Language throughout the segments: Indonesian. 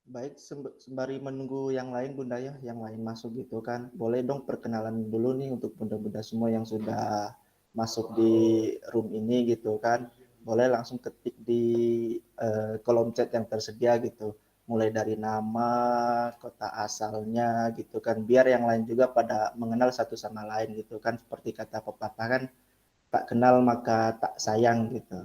Baik, sembari menunggu yang lain Bunda ya, yang lain masuk gitu kan. Boleh dong perkenalan dulu nih untuk bunda-bunda semua yang sudah masuk di room ini gitu kan. Boleh langsung ketik di kolom chat yang tersedia gitu. Mulai dari nama, kota asalnya gitu kan. Biar yang lain juga pada mengenal satu sama lain gitu kan. Seperti kata pepatah kan, tak kenal maka tak sayang gitu.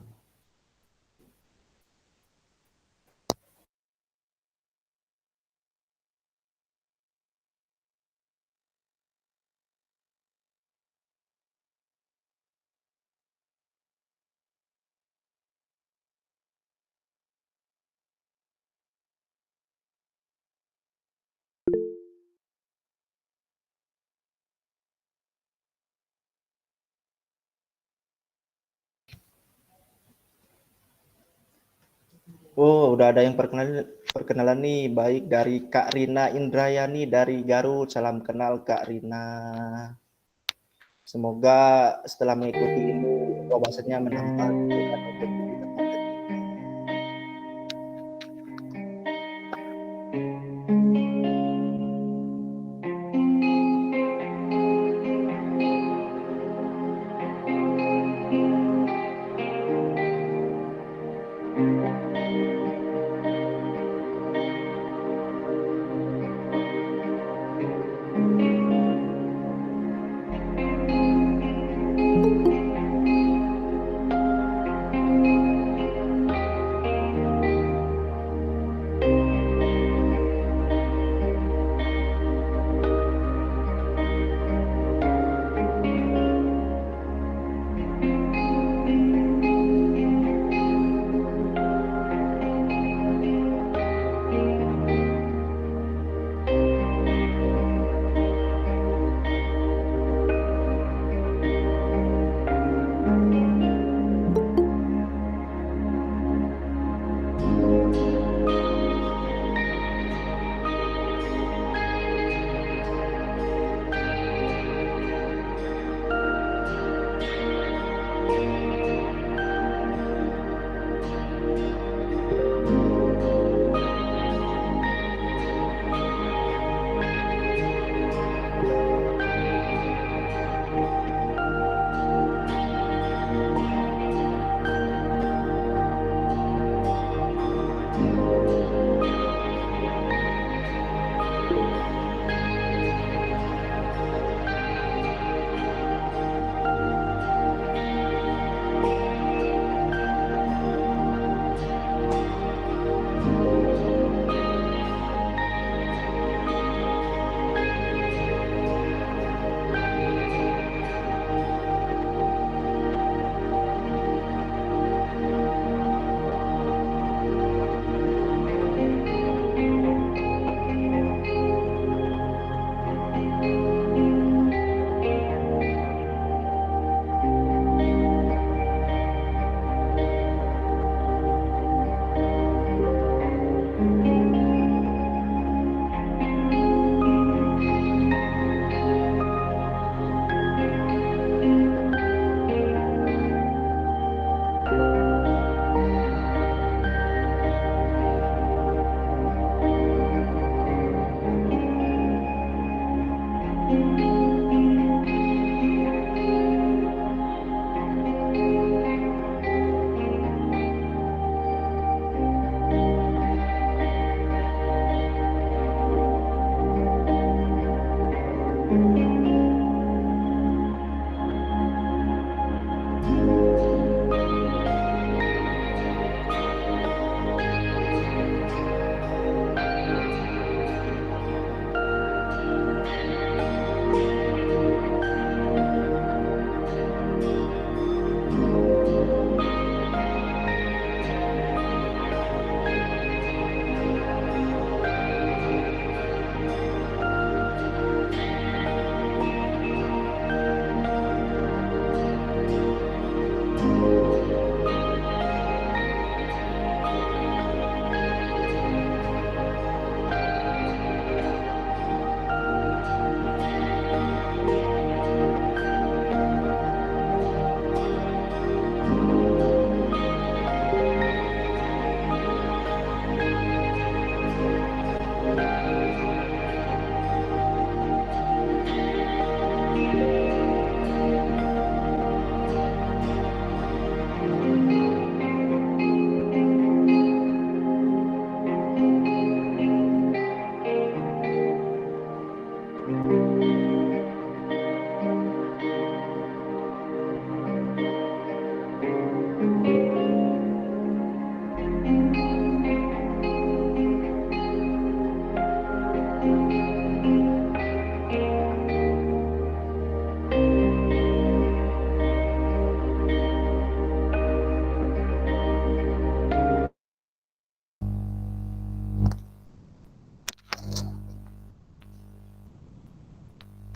Oh, udah ada yang perkenalan nih, baik dari Kak Rina Indrayani dari Garut. Salam kenal Kak Rina. Semoga setelah mengikuti ini wawasannya menambah gitu kan untuk di bidang marketing.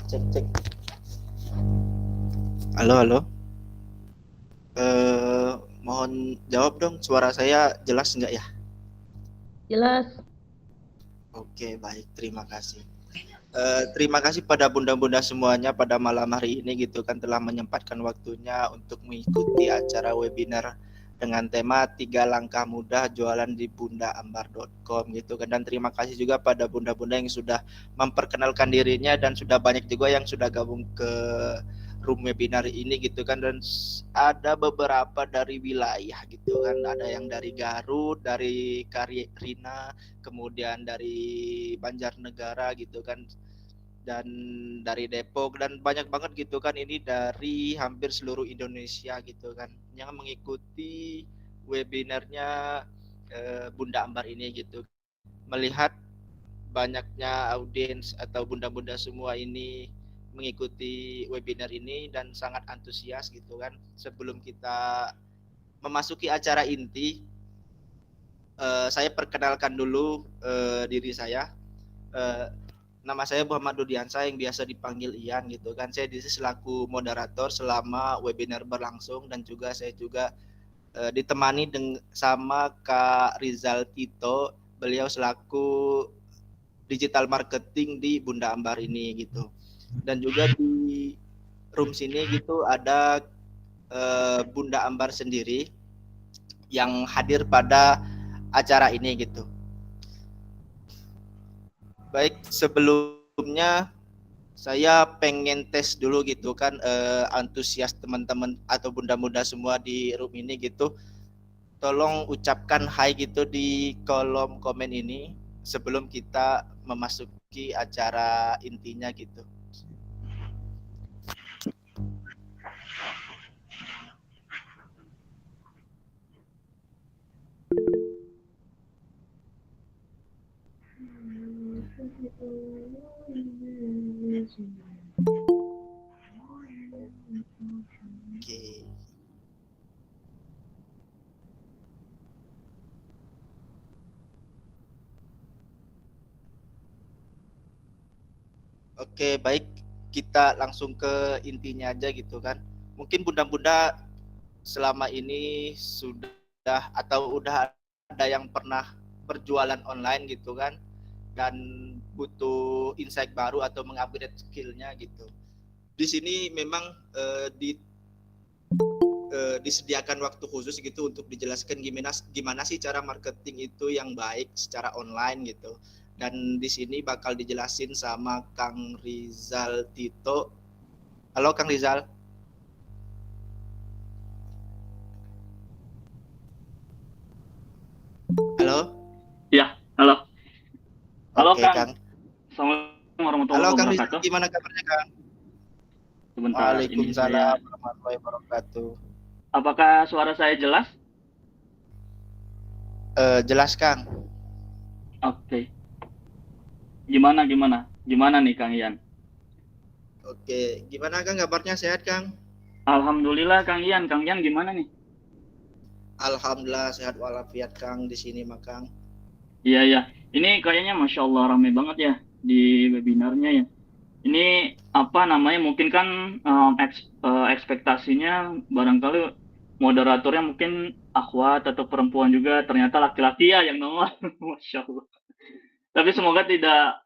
Cek cek. Halo halo. Mohon jawab dong, suara saya jelas nggak ya? Jelas. Oke, baik, terima kasih. Terima kasih pada bunda-bunda semuanya pada malam hari ini gitu kan telah menyempatkan waktunya untuk mengikuti acara webinar dengan tema 3 langkah mudah jualan di bundaambar.com gitu kan, dan terima kasih juga pada bunda-bunda yang sudah memperkenalkan dirinya dan sudah banyak juga yang sudah gabung ke room webinar ini gitu kan, dan ada beberapa dari wilayah gitu kan, ada yang dari Garut, dari Karina, kemudian dari Banjarnegara gitu kan, dan dari Depok, dan banyak banget gitu kan, ini dari hampir seluruh Indonesia gitu kan yang mengikuti webinarnya Bunda Ambar ini gitu. Melihat banyaknya audiens atau bunda-bunda semua ini mengikuti webinar ini dan sangat antusias gitu kan. Sebelum kita memasuki acara inti, saya perkenalkan dulu diri saya. Nama saya Muhammad Dudiansa yang biasa dipanggil Ian gitu kan. Saya di sini selaku moderator selama webinar berlangsung, dan juga saya juga ditemani sama Kak Rizal Tito. Beliau selaku digital marketing di Bunda Ambar ini gitu. Dan juga di room sini gitu ada Bunda Ambar sendiri yang hadir pada acara ini gitu. Baik, sebelumnya saya pengen tes dulu gitu kan antusias teman-teman atau bunda-bunda semua di room ini gitu. Tolong ucapkan hai gitu di kolom komen ini sebelum kita memasuki acara intinya gitu. Oke. Oke, baik, kita langsung ke intinya aja gitu kan. Mungkin bunda-bunda selama ini sudah atau udah ada yang pernah berjualan online gitu kan, dan butuh insight baru atau mengupgrade skillnya gitu. Di sini memang disediakan waktu khusus gitu untuk dijelaskan gimana sih cara marketing itu yang baik secara online gitu. Dan di sini bakal dijelasin sama Kang Rizal Tito. Halo Kang Rizal. Halo. Ya, halo. Halo Oke, Kang. Kang. Assalamualaikum Halo warahmatullahi Kang Rizal, wabarakatuh. gimana kabarnya Kang? Sebentar, ini Waalaikumsalam saya. warahmatullahi wabarakatuh. Apakah suara saya jelas? Jelas Kang. Oke. Gimana nih Kang Ian? Oke, gimana Kang kabarnya, sehat Kang? Alhamdulillah Kang Ian. Kang Ian gimana nih? Alhamdulillah sehat walafiat Kang di sini mah Kang. Iya, iya. Ini kayaknya Masya Allah ramai banget ya di webinarnya ya. Ini apa namanya? Mungkin kan ekspektasinya barangkali moderatornya mungkin akhwat atau perempuan juga, ternyata laki-laki ya yang nongol. Masya Allah. Tapi semoga tidak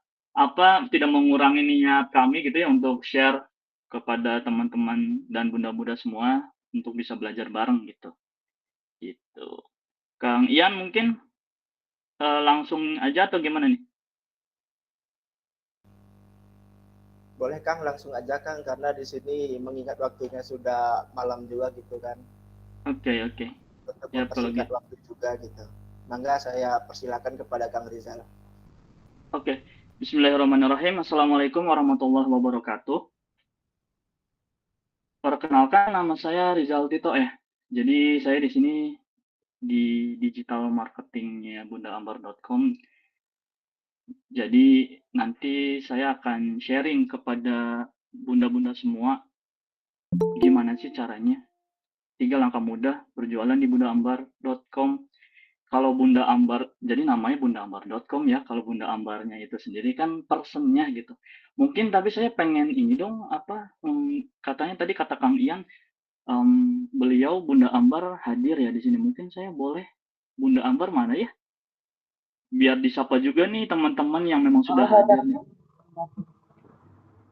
mengurangi niat kami gitu ya untuk share kepada teman-teman dan bunda-bunda semua untuk bisa belajar bareng gitu. Gitu. Kang Ian mungkin langsung aja atau gimana nih? Boleh Kang, langsung aja Kang, karena di sini mengingat waktunya sudah malam juga gitu kan. Oke, oke. Untuk Ya kalau mempersingkat gitu. waktu juga gitu. Mangga saya persilakan kepada Kang Rizal. Oke. Bismillahirrahmanirrahim. Assalamualaikum warahmatullahi wabarakatuh. Perkenalkan, nama saya Rizal Tito ya. Jadi saya di sini di digital marketingnya bundaambar.com. Jadi nanti saya akan sharing kepada bunda-bunda semua gimana sih caranya 3 langkah mudah berjualan di bundaambar.com. kalau Bunda Ambar, jadi namanya bundaambar.com ya. Kalau Bunda Ambarnya itu sendiri kan personnya gitu. Mungkin tapi saya pengen ini dong, katanya tadi kata Kang Ian, beliau Bunda Ambar hadir ya di sini. Mungkin saya boleh Bunda Ambar mana ya? Biar disapa juga nih teman-teman yang memang sudah hadir nih.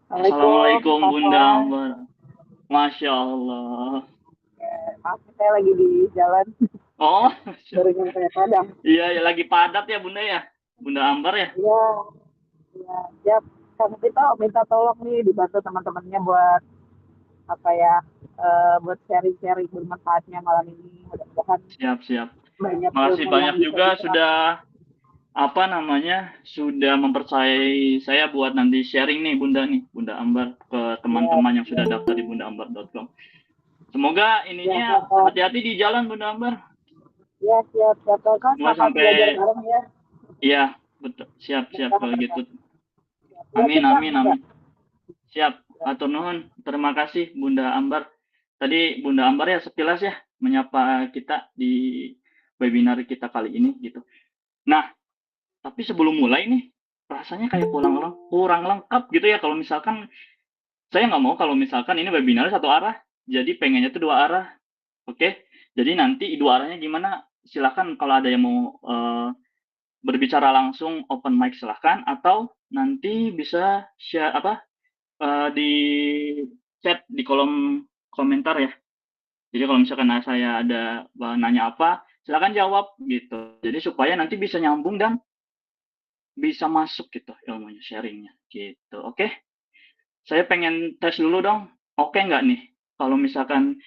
Assalamualaikum, Assalamualaikum Bunda Papa. Ambar. Masya Allah. Maaf, saya lagi di jalan, Oh, baru nyampe Padang. iya ya lagi padat ya Bunda ya. Bunda Ambar ya. Iya, iya, siap. Kang Tito minta tolong nih dibantu teman-temannya buat apa ya, buat sharing-sharing bermanfaatnya malam ini. Mudah-mudahan Siap, siap. banyak Makasih ilmu yang banyak bisa juga diterapkan. sudah sudah mempercayai saya buat nanti sharing nih Bunda Ambar ke teman-teman yang sudah daftar di bundaambar.com. Semoga Ya, ininya Kakak. hati-hati di jalan Bunda Ambar. Ya, siap, siap. Kakak, Semoga selamat sampai belajar bareng ya. iya, betul. Siap kalau gitu. Ya, Amin, Kang, amin, enggak. amin. Siap. Atur nuhun. Terima kasih Bunda Ambar. Tadi Bunda Ambar ya sekilas ya menyapa kita di webinar kita kali ini gitu. Nah, tapi sebelum mulai nih, rasanya kayak kurang lengkap gitu ya kalau misalkan saya nggak mau kalau misalkan ini webinar satu arah, jadi pengennya tuh dua arah. Oke, jadi nanti dua arahnya gimana? Silakan kalau ada yang mau berbicara langsung open mic silahkan, atau nanti bisa share di chat di kolom komentar ya. Jadi kalau misalkan saya ada nanya apa, silakan jawab gitu. Jadi supaya nanti bisa nyambung dan bisa masuk gitu ilmunya, sharingnya gitu. Oke, saya pengen tes dulu dong. Oke nggak nih? Kalau misalkan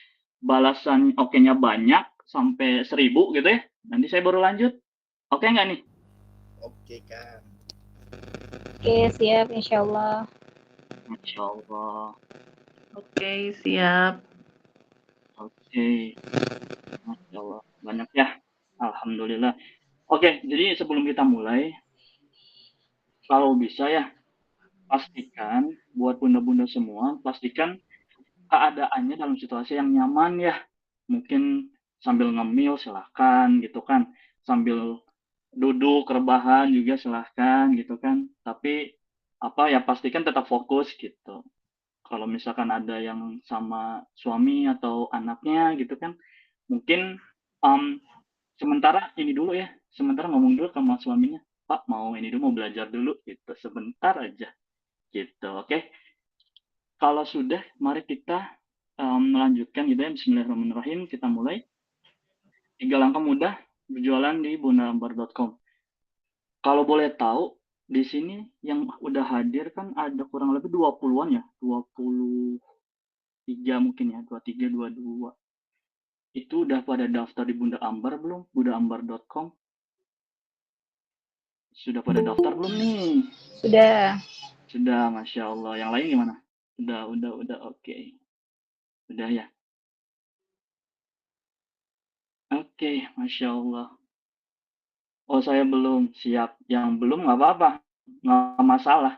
balasan oke-nya banyak sampai 1000 gitu ya, nanti saya baru lanjut. Oke nggak nih? Oke Kang. Oke, siap, insya Allah. Masya Allah. Oke, siap. Oke, Masya Allah. Banyak ya. Alhamdulillah. Oke, jadi sebelum kita mulai, kalau bisa ya, pastikan buat bunda-bunda semua, pastikan keadaannya dalam situasi yang nyaman ya. Mungkin sambil ngemil silahkan gitu kan. Sambil duduk rebahan juga silahkan gitu kan. Tapi pastikan tetap fokus gitu. Kalau misalkan ada yang sama suami atau anaknya gitu kan, mungkin sementara ini dulu ya. Sementara ngomong dulu sama suaminya. Pak mau ini dulu, mau belajar dulu gitu. Sebentar aja gitu. Oke. Kalau sudah, mari kita melanjutkan gitu ya. Bismillahirrahmanirrahim. Kita mulai. 3 langkah mudah berjualan di bundaambar.com. Kalau boleh tahu, di sini yang udah hadir kan ada kurang lebih 20-an ya. 23 mungkin ya. 23, 22. Itu udah pada daftar di Bunda Ambar belum? Bundaambar.com. Sudah pada daftar belum nih? Sudah. Sudah, Masya Allah. Yang lain gimana? Udah, oke. Udah ya? Oke, Masya Allah. Oh, saya belum. Siap. Yang belum nggak apa-apa. Nggak masalah.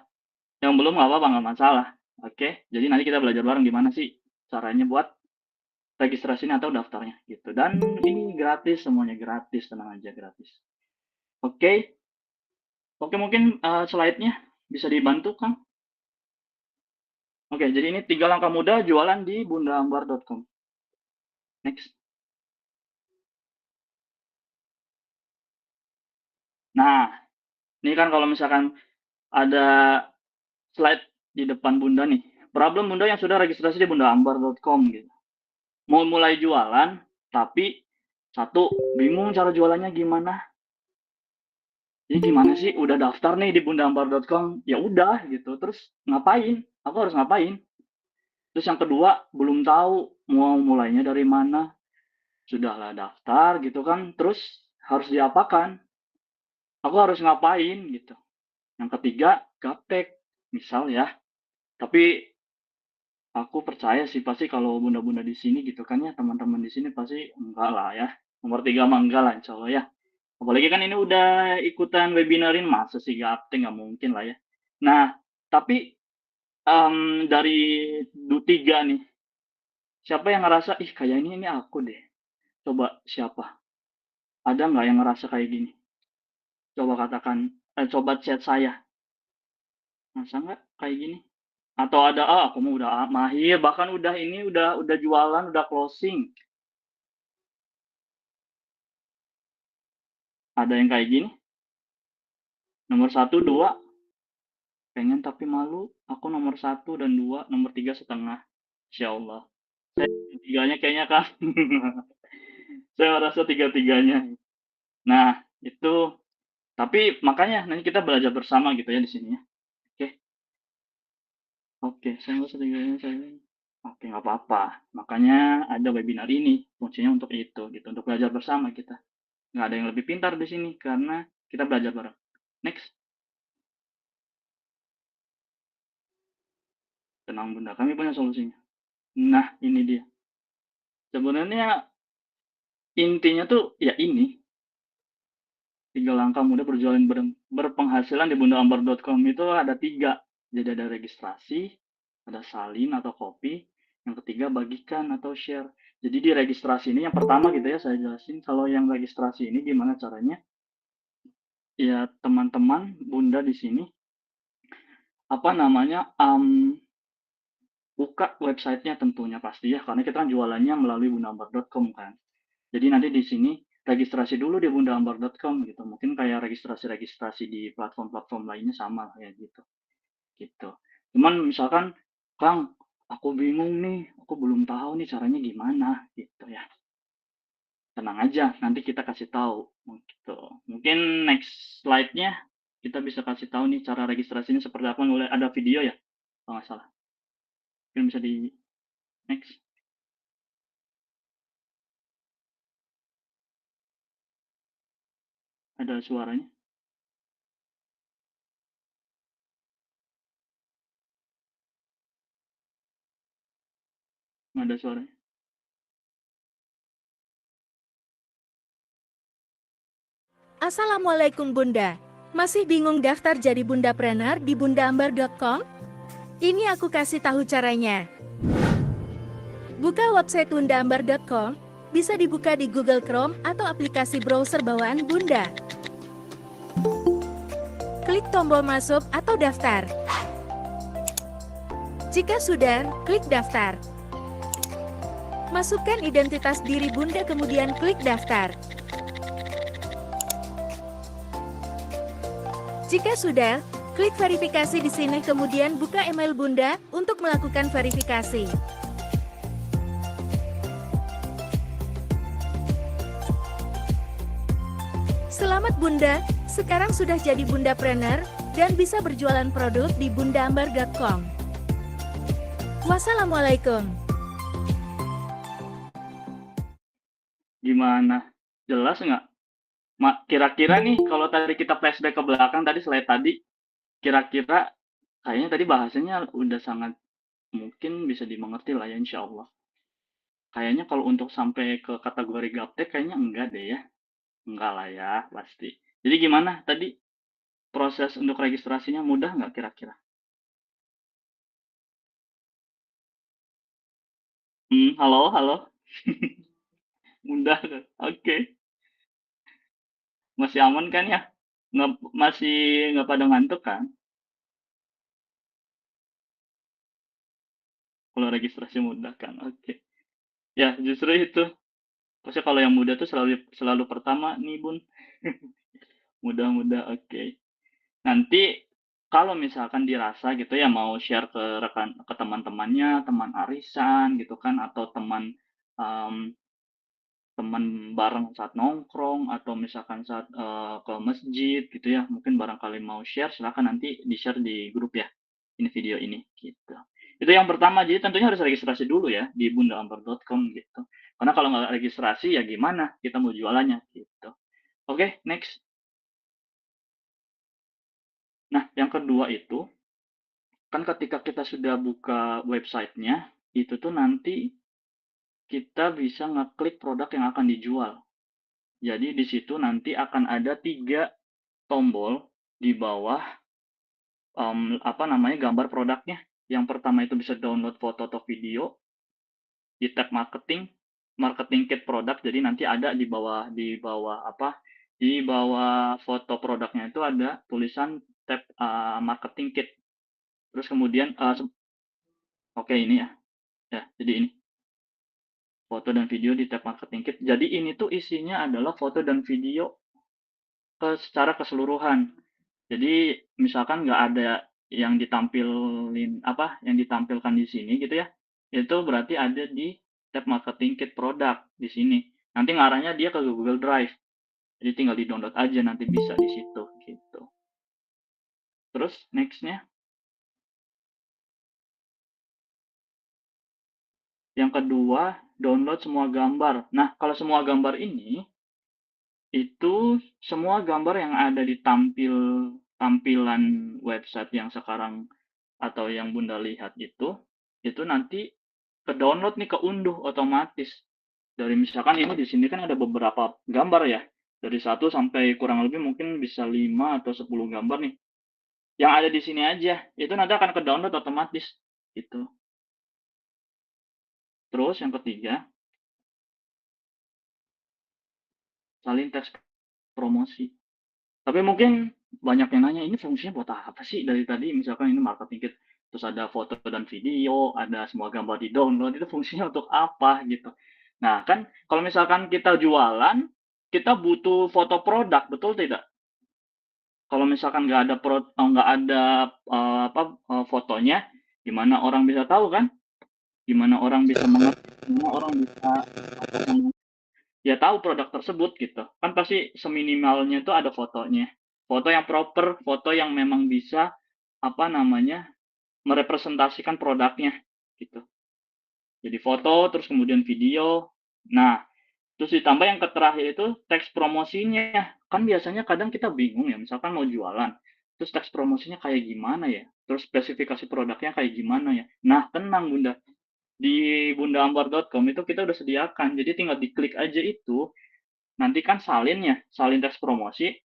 Yang belum nggak apa-apa, nggak masalah. Oke, jadi nanti kita belajar bareng gimana sih caranya buat registrasinya atau daftarnya gitu. Dan ini gratis, semuanya gratis, tenang aja gratis. Oke, oke mungkin slide-nya bisa dibantu, Kang. Oke, jadi ini 3 langkah mudah jualan di bundaambar.com. Next. Nah, ini kan kalau misalkan ada slide di depan Bunda nih. Problem Bunda yang sudah registrasi di bundaambar.com gitu. Mau mulai jualan, tapi satu, bingung cara jualannya gimana. Ini gimana sih? Udah daftar nih di bundaambar.com. Ya udah gitu. Terus ngapain? Aku harus ngapain? Terus yang kedua, belum tahu mau mulainya dari mana. Sudahlah daftar gitu kan. Terus harus diapakan? Aku harus ngapain gitu. Yang ketiga, gaptek. Misal ya. Tapi aku percaya sih pasti kalau bunda-bunda di sini gitu kan ya, teman-teman di sini pasti enggak lah ya. Nomor 3 mah enggak lah insya Allah ya. Apalagi kan ini udah ikutan webinarin, masa sih gaptek, nggak mungkin lah ya. Nah, tapi dari tiga nih, siapa yang ngerasa, ih kayaknya ini aku deh. Coba siapa? Ada nggak yang ngerasa kayak gini? Coba katakan, coba chat saya. Masa nggak kayak gini? Atau ada, aku mah udah mahir, bahkan udah ini, udah jualan, udah closing. Ada yang kayak gini? Nomor 1, 2, pengen tapi malu. Aku nomor 1 dan 2, nomor 3 setengah. Insya Allah. Saya tiganya kayaknya kan. Saya merasa tiga-tiganya. Nah, itu. Tapi makanya nanti kita belajar bersama gitu ya di sini ya. Oke. Oke, saya merasa tiganya saya. Oke, nggak apa-apa. Makanya ada webinar ini. Fungsinya untuk itu, gitu. Untuk belajar bersama kita. Nggak ada yang lebih pintar di sini karena kita belajar bareng. Next. Tenang Bunda, kami punya solusinya. Nah, ini dia. Sebenarnya intinya tuh ya ini. 3 langkah mudah berjualan berpenghasilan di bundaambar.com itu ada 3. Jadi ada registrasi, ada salin atau copy, yang ketiga bagikan atau share. Jadi di registrasi ini yang pertama gitu ya saya jelasin. Kalau yang registrasi ini gimana caranya? Ya teman-teman Bunda di sini apa namanya buka websitenya tentunya pasti ya karena kita kan jualannya melalui bundaambar.com kan. Jadi nanti di sini registrasi dulu di bundaambar.com gitu. Mungkin kayak registrasi-registrasi di platform-platform lainnya sama kayak gitu. Gitu. Cuman misalkan, Kang, aku bingung nih, aku belum tahu nih caranya gimana gitu ya. Tenang aja, nanti kita kasih tahu gitu. Mungkin next slide-nya kita bisa kasih tahu nih cara registrasinya seperti apa. Mulai ada video ya, kalau nggak salah. Mungkin bisa di next. Ada suaranya. Nggak ada suaranya. Assalamualaikum Bunda. Masih bingung daftar jadi bundapreneur di bundaambar.com? Ini aku kasih tahu caranya. Buka website bundaambar.com, bisa dibuka di Google Chrome atau aplikasi browser bawaan Bunda. Klik tombol masuk atau daftar. Jika sudah, klik daftar. Masukkan identitas diri Bunda kemudian klik daftar. Jika sudah, klik verifikasi di sini kemudian buka email Bunda untuk melakukan verifikasi. Selamat Bunda, sekarang sudah jadi bundapreneur dan bisa berjualan produk di bundaambar.com. Wassalamualaikum. Gimana? Jelas nggak? Kira-kira nih kalau tadi kita flashback ke belakang tadi slide tadi, kira-kira kayaknya tadi bahasanya udah sangat mungkin bisa dimengerti lah ya insya Allah. Kayaknya kalau untuk sampai ke kategori gaptek kayaknya enggak deh ya. Enggak lah ya pasti. Jadi gimana tadi proses untuk registrasinya mudah nggak kira-kira? Halo, halo. Mudah kan? Oke. Masih aman kan ya? Masih nggak pada ngantuk kan? Kalau registrasi mudah kan? Oke. Ya, justru itu. Maksudnya kalau yang muda tuh selalu pertama nih, Bun. Mudah-mudah, oke. Nanti kalau misalkan dirasa gitu ya mau share ke teman-temannya, teman arisan gitu kan atau teman teman bareng saat nongkrong atau misalkan saat ke masjid gitu ya, mungkin barangkali mau share silakan nanti di-share di grup ya. Ini video ini gitu. Itu yang pertama, jadi tentunya harus registrasi dulu ya di bundaambar.com gitu. Karena kalau nggak registrasi ya gimana kita mau jualannya gitu. Oke, next. Nah, yang kedua itu kan ketika kita sudah buka websitenya, itu tuh nanti kita bisa ngeklik produk yang akan dijual. Jadi di situ nanti akan ada 3 tombol di bawah gambar produknya. Yang pertama itu bisa download foto atau video, di tab marketing, marketing kit produk. Jadi nanti ada di bawah apa? Di bawah foto produknya itu ada tulisan tab marketing kit. Terus kemudian oke ini ya. Ya, jadi ini foto dan video di tab marketing kit. Jadi ini tuh isinya adalah foto dan video secara keseluruhan. Jadi misalkan nggak ada yang ditampilkan di sini gitu ya, itu berarti ada di tab marketing kit produk di sini. Nanti ngarahnya dia ke Google Drive. Jadi tinggal di-download aja nanti bisa di situ gitu. Terus next-nya yang kedua, download semua gambar. Nah, kalau semua gambar ini itu semua gambar yang ada di tampilan website yang sekarang atau yang Bunda lihat itu nanti ke-download nih, keunduh otomatis. Dari misalkan ini di sini kan ada beberapa gambar ya. Dari 1 sampai kurang lebih mungkin bisa 5 atau 10 gambar nih. Yang ada di sini aja, itu nanti akan ke-download otomatis gitu. Terus yang ketiga, salin teks promosi. Tapi mungkin banyak yang nanya, ini fungsinya buat apa sih dari tadi? Misalkan ini marketing kit, terus ada foto dan video, ada semua gambar di-download, itu fungsinya untuk apa gitu. Nah, kan kalau misalkan kita jualan, kita butuh foto produk, betul tidak? Kalau misalkan nggak ada fotonya, gimana orang bisa tahu kan? Gimana orang bisa mengerti? Gimana orang bisa ya tahu produk tersebut gitu. Kan pasti seminimalnya itu ada fotonya. Foto yang proper, foto yang memang bisa merepresentasikan produknya gitu. Jadi foto terus kemudian video. Nah, terus ditambah yang terakhir itu teks promosinya. Kan biasanya kadang kita bingung ya, misalkan mau jualan. Terus teks promosinya kayak gimana ya? Terus spesifikasi produknya kayak gimana ya? Nah, tenang Bunda. Di bundaambar.com itu kita udah sediakan. Jadi tinggal diklik aja itu. Nanti kan salin teks promosi.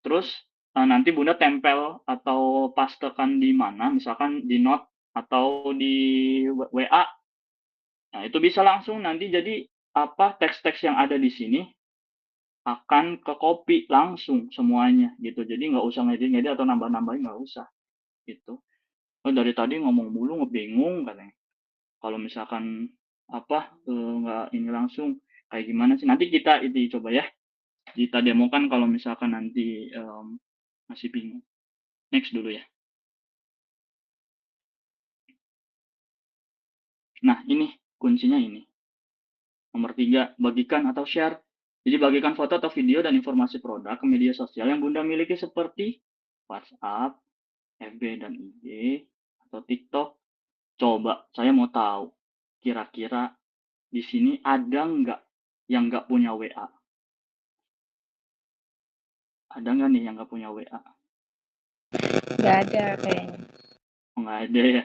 Terus nanti Bunda tempel atau pastekan di mana, misalkan di note atau di WA. Nah, itu bisa langsung nanti jadi teks-teks yang ada di sini akan ke copy langsung semuanya gitu. Jadi nggak usah ngedit-ngedit atau nambah-nambahin, nggak usah gitu. Oh, dari tadi ngomong mulu ngebingung katanya. Kalau misalkan nggak ini langsung kayak gimana sih? Nanti kita ini coba ya. Kita demokan kalau misalkan nanti masih bingung. Next dulu ya. Nah, ini kuncinya ini. Nomor 3, bagikan atau share. Jadi bagikan foto atau video dan informasi produk ke media sosial yang Bunda miliki seperti WhatsApp, FB dan IG, atau TikTok. Coba, saya mau tahu, kira-kira di sini ada nggak yang nggak punya WA? Ada nggak nih yang nggak punya WA? Nggak ada kayaknya. Oh, nggak ada ya.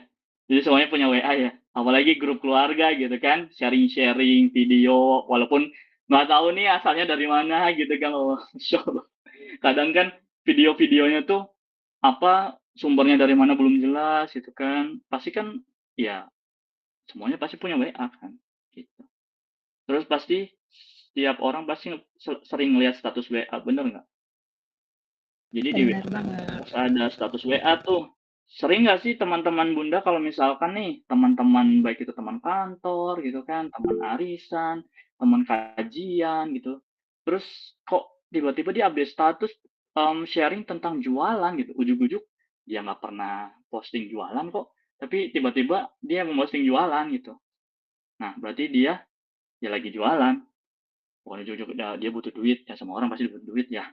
Jadi semuanya punya WA ya. Apalagi grup keluarga gitu kan, sharing-sharing video, walaupun nggak tahu nih asalnya dari mana gitu kan. Oh, Masya Allah. Kadang kan video-videonya tuh sumbernya dari mana belum jelas gitu kan. Pasti kan ya semuanya pasti punya WA kan gitu. Terus pasti setiap orang pasti sering lihat status WA, bener nggak? Jadi di Benar banget. ada status WA tuh. Sering nggak sih teman-teman Bunda kalau misalkan nih teman-teman baik itu teman kantor gitu kan, teman arisan, teman kajian gitu. Terus kok tiba-tiba dia update status sharing tentang jualan gitu. Ujuk-ujuk dia nggak pernah posting jualan kok, tapi tiba-tiba dia memposting jualan gitu. Nah, berarti dia lagi jualan. Pokoknya ujuk-ujuk dia butuh duit, ya semua orang pasti butuh duit ya.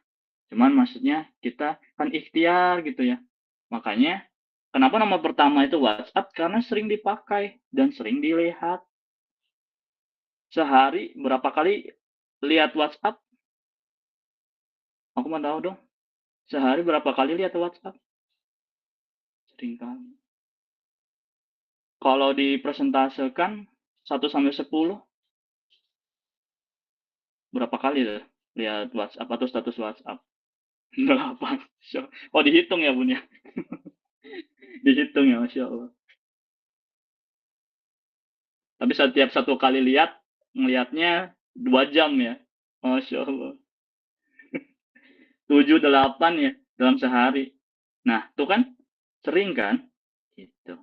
Cuman maksudnya kita kan ikhtiar gitu ya. Makanya kenapa nomor pertama itu WhatsApp? Karena sering dipakai dan sering dilihat. Sehari berapa kali lihat WhatsApp? Aku mau tahu dong. Sehari berapa kali lihat WhatsApp? Sering kali. Kalau dipresentasekan 1 sampai 10, berapa kali tuh lihat WhatsApp atau status WhatsApp? 8. Oh, dihitung ya, Bun ya? Dihitung ya, Masya Allah. Tapi setiap 1 kali lihat, ngelihatnya 2 jam ya. Masya Allah. 7, 8 ya dalam sehari. Nah, tuh kan sering kan? Gitu.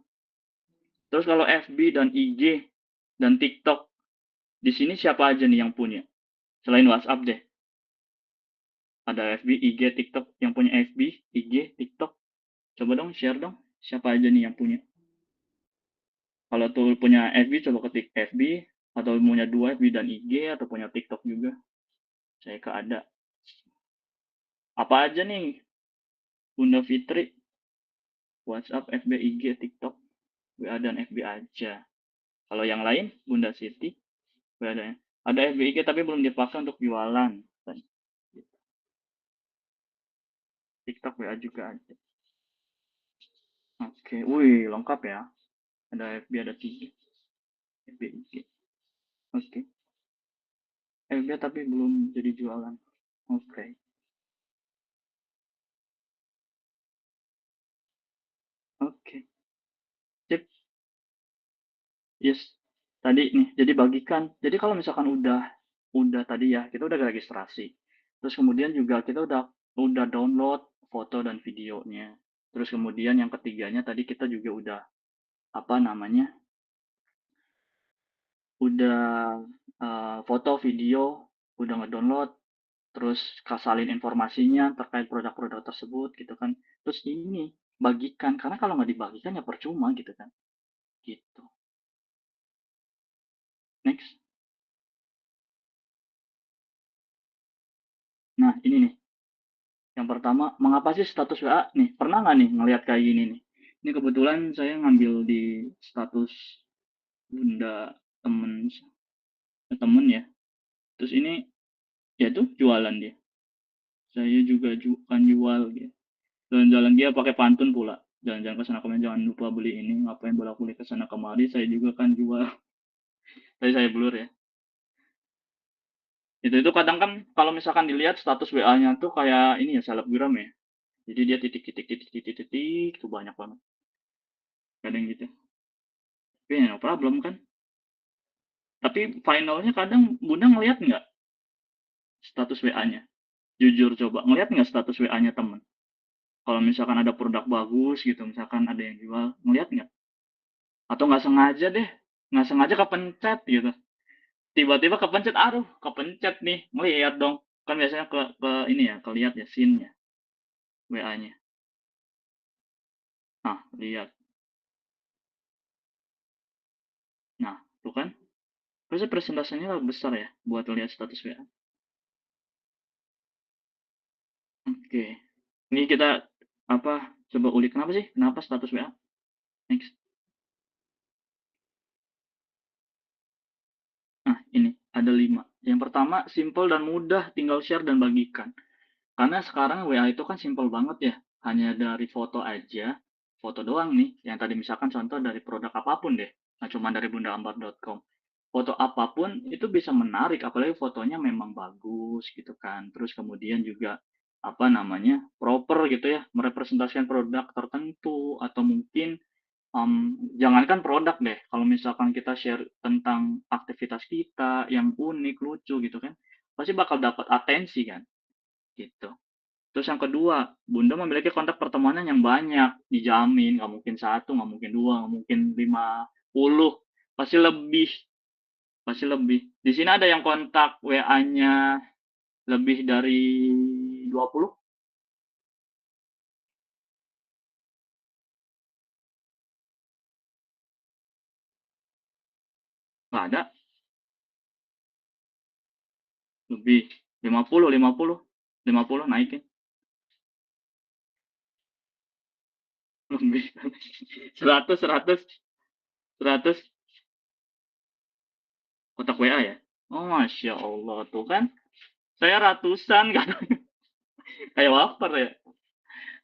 Terus kalau FB dan IG dan TikTok, di sini siapa aja nih yang punya? Selain WhatsApp deh. Ada FB, IG, TikTok. Yang punya FB, IG, TikTok. Coba dong share dong. Siapa aja nih yang punya? Kalau tuh punya FB, coba ketik FB. Atau punya 2 FB dan IG. Atau punya TikTok juga. Saya ada. Apa aja nih? Bunda Fitri, WhatsApp, FB, IG, TikTok, WA dan FB aja. Kalau yang lain, Bunda Siti, WA dan ada FB, IG tapi belum dipakai untuk jualan. TikTok, WA juga ada. Oke, wih lengkap ya. Ada FB, ada 3. FB, IG. Oke. FB tapi belum jadi jualan. Oke. Oke. Sip. Yes. Tadi nih, jadi bagikan. Jadi kalau misalkan udah tadi ya, kita udah registrasi. Terus kemudian juga kita udah download foto dan videonya. Terus kemudian yang ketiganya tadi kita juga udah apa namanya? Udah foto, video, udah ngedownload, terus salin informasinya terkait produk-produk tersebut gitu kan. Terus ini bagikan, karena kalau nggak dibagikan ya percuma gitu kan. Gitu. Next. Nah, ini nih. Yang pertama, mengapa sih status WA nih? Pernah nggak nih ngelihat kayak gini nih? Ini kebetulan saya ngambil di status Bunda temen ya. Terus ini ya tuh jualan dia. Saya juga kan jual gitu. Jalan-jalan dia pakai pantun pula. Jalan-jalan ke sana kemari jangan lupa beli ini. Ngapain bolak-balik ke sana kemari? Saya juga kan jual. Tadi saya blur ya. Itu kadang kan kalau misalkan dilihat status WA-nya tuh kayak ini ya selebgram ya. Jadi dia titik tuh banyak banget. Kadang gitu. Tapi ya, no problem kan. Tapi finalnya kadang Bunda ngelihat nggak status WA-nya? Jujur coba, ngelihat nggak status WA-nya temen? Kalau misalkan ada produk bagus gitu, misalkan ada yang jual, ngelihat nggak? Atau nggak sengaja deh, nggak sengaja kepencet gitu. Tiba-tiba kepencet, aduh kepencet nih, ngelihat dong. Kan biasanya ke ini ya, kelihat ya scene-nya, WA-nya. Nah, lihat. Nah, tuh kan. Terus presentasinya besar ya, buat lihat status WA. Oke. Ini kita coba ulik kenapa sih? Kenapa status WA? Next. Nah, ini ada 5. Yang pertama, simple dan mudah, tinggal share dan bagikan. Karena sekarang WA itu kan simple banget ya. Hanya dari foto aja, foto doang nih. Yang tadi misalkan contoh dari produk apapun deh. Nah, cuma dari bundaambar.com. Foto apapun itu bisa menarik, apalagi fotonya memang bagus gitu kan. Terus kemudian juga proper gitu ya, merepresentasikan produk tertentu atau mungkin jangankan produk deh, kalau misalkan kita share tentang aktivitas kita yang unik, lucu gitu kan, pasti bakal dapat atensi kan, gitu. Terus yang kedua, Bunda memiliki kontak pertemanan yang banyak, dijamin, nggak mungkin 1, nggak mungkin 2, nggak mungkin 50, pasti lebih, pasti lebih. Di sini ada yang kontak WA-nya lebih dari 20? Nggak ada, lebih. 50 naikin. Lebih. 100 kotak WA ya. Oh, Masya Allah tuh kan. Saya ratusan kan. Kayak wafer ya.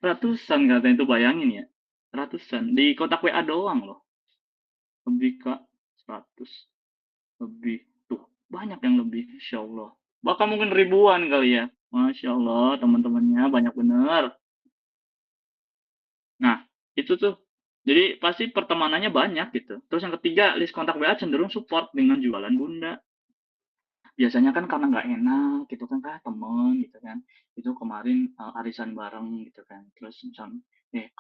Ratusan katanya itu, bayangin ya. Ratusan. Di kotak WA doang loh. Lebih Kak. 100. Lebih. Tuh. Banyak yang lebih. Masya Allah. Bahkan mungkin ribuan kali ya. Masya Allah. Teman-temannya banyak bener. Nah. Itu tuh. Jadi pasti pertemanannya banyak gitu. Terus yang ketiga, list kontak WA cenderung support dengan jualan Bunda. biasanya kan karena nggak enak gitu kan, temen gitu kan, itu kemarin arisan bareng gitu kan, terus misal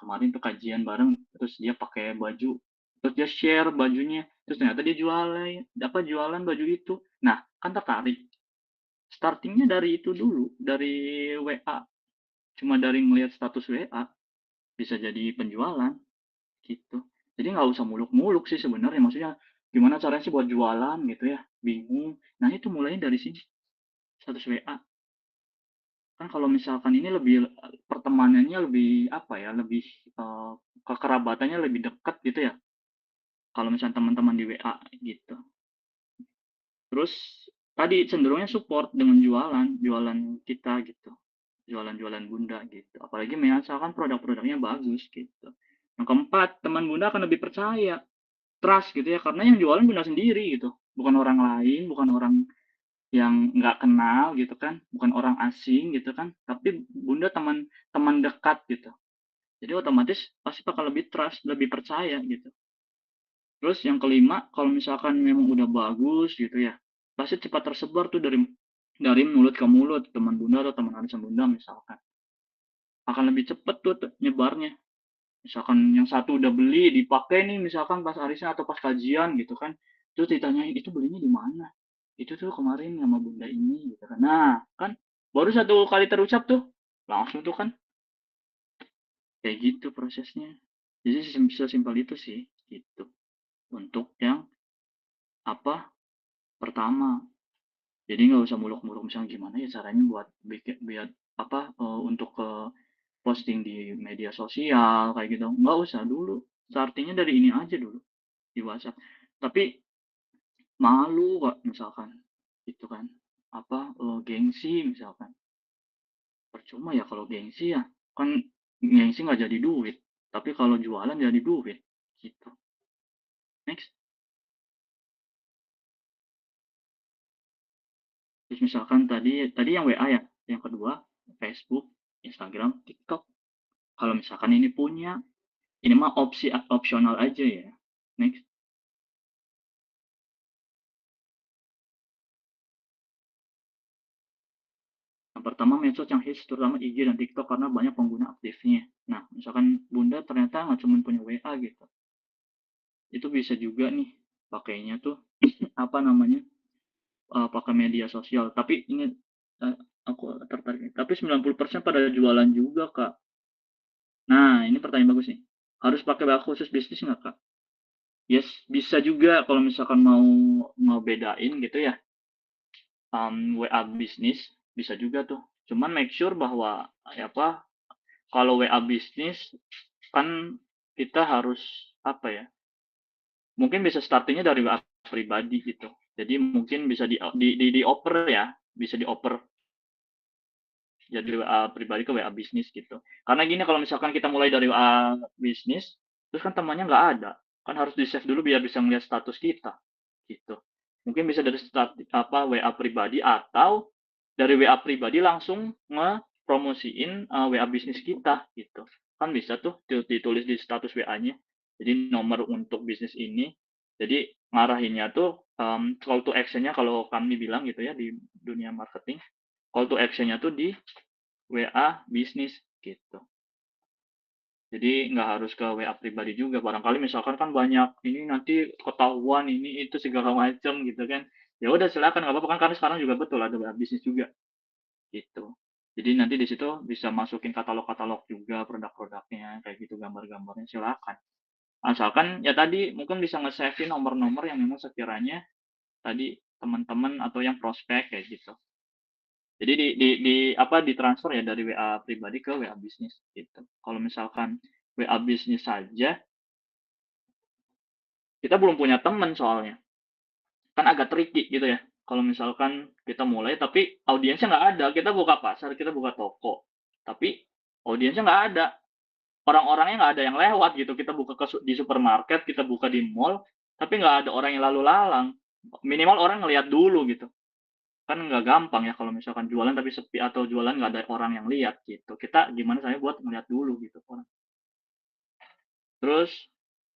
kemarin tuh kajian bareng, terus dia pakai baju, terus dia share bajunya, terus ternyata dia jualan baju itu. Nah, kan tertarik. Startingnya dari itu dulu, dari WA, cuma dari ngelihat status WA bisa jadi penjualan gitu. Jadi nggak usah muluk-muluk sih sebenarnya, maksudnya gimana caranya sih buat jualan gitu ya, bingung. Nah itu mulainya dari sini, status WA. Kan kalau misalkan ini lebih pertemanannya lebih apa ya, lebih kekerabatannya lebih dekat gitu ya. Kalau misalnya teman-teman di WA gitu. Terus tadi cenderungnya support dengan jualan kita gitu. Jualan-jualan Bunda gitu. Apalagi misalkan produk-produknya bagus gitu. Yang keempat, teman Bunda akan lebih percaya, trust gitu ya, karena yang jualan Bunda sendiri gitu. Bukan orang lain, bukan orang yang nggak kenal gitu kan, bukan orang asing gitu kan, tapi Bunda teman dekat gitu. Jadi otomatis pasti bakal lebih trust, lebih percaya gitu. Terus yang kelima, kalau misalkan memang udah bagus gitu ya, pasti cepat tersebar tuh dari mulut ke mulut, teman Bunda atau teman arisan Bunda misalkan. Akan lebih cepat tuh nyebarnya. Misalkan yang satu udah beli, dipakai nih misalkan pas arisan atau pas kajian gitu kan, terus ditanyain itu belinya di mana? Itu tuh kemarin sama Bunda ini gitu kan. Nah, kan baru satu kali terucap tuh, langsung tuh kan kayak gitu prosesnya. Jadi sesimpel itu sih gitu. Untuk yang apa pertama. Jadi nggak usah muluk-muluk misalnya gimana ya caranya buat bikin biar apa untuk ke posting di media sosial kayak gitu. Nggak usah dulu. Startingnya dari ini aja dulu di WhatsApp. Tapi malu kok misalkan gitu kan. Apa gengsi misalkan. Percuma ya kalau gengsi ya. Kan gengsi nggak jadi duit. Tapi kalau jualan jadi duit. Gitu. Next. Terus misalkan tadi yang WA ya. Yang kedua Facebook, Instagram, TikTok. Kalau misalkan ini punya, ini mah opsional aja ya. Next. Yang pertama medsos yang hits terutama IG dan TikTok karena banyak pengguna aktifnya. Nah, misalkan Bunda ternyata nggak cuma punya WA gitu. Itu bisa juga nih pakainya tuh apa namanya? Pakai media sosial. Tapi ini aku tertarik. Tapi 90% pada jualan juga, Kak. Nah, ini pertanyaan bagus nih. Harus pakai WA khusus bisnis nggak, Kak? Yes, bisa juga kalau misalkan mau bedain gitu ya. WA bisnis bisa juga tuh. Cuman make sure bahwa apa kalau WA bisnis kan kita harus apa ya? Mungkin bisa startingnya dari WA pribadi gitu. Jadi mungkin bisa dioper ya, bisa dioper jadi WA pribadi ke WA bisnis gitu. Karena gini kalau misalkan kita mulai dari WA bisnis, terus kan temannya nggak ada, kan harus di save dulu biar bisa ngeliat status kita gitu. Mungkin bisa dari WA pribadi atau dari WA pribadi langsung ngepromosiin WA bisnis kita gitu. Kan bisa tuh ditulis di status WA-nya. Jadi nomor untuk bisnis ini. Jadi ngarahinnya tuh call to action-nya kalau kami bilang gitu ya di dunia marketing, call to action-nya tuh di WA bisnis gitu. Jadi nggak harus ke WA pribadi juga. Barangkali misalkan kan banyak ini nanti ketahuan ini itu segala macam gitu kan. Ya udah silakan nggak apa-apa kan karena sekarang juga betul ada WA bisnis juga gitu. Jadi nanti di situ bisa masukin katalog-katalog juga produk-produknya kayak gitu gambar-gambarnya silakan. Asalkan ya tadi mungkin bisa nge-save nomor-nomor yang memang sekiranya tadi teman-teman atau yang prospek kayak gitu. Jadi ditransfer ya dari WA pribadi ke WA bisnis gitu. Kalau misalkan WA bisnis saja, kita belum punya teman soalnya. Kan agak tricky gitu ya. Kalau misalkan kita mulai tapi audiensnya nggak ada, kita buka pasar, kita buka toko, tapi audiensnya nggak ada, orang-orangnya nggak ada yang lewat gitu. Kita buka di supermarket, kita buka di mall, tapi nggak ada orang yang lalu lalang. Minimal orang ngelihat dulu gitu. Kan nggak gampang ya kalau misalkan jualan tapi sepi atau jualan nggak ada orang yang lihat gitu. Kita gimana saya buat ngeliat dulu gitu orang. Terus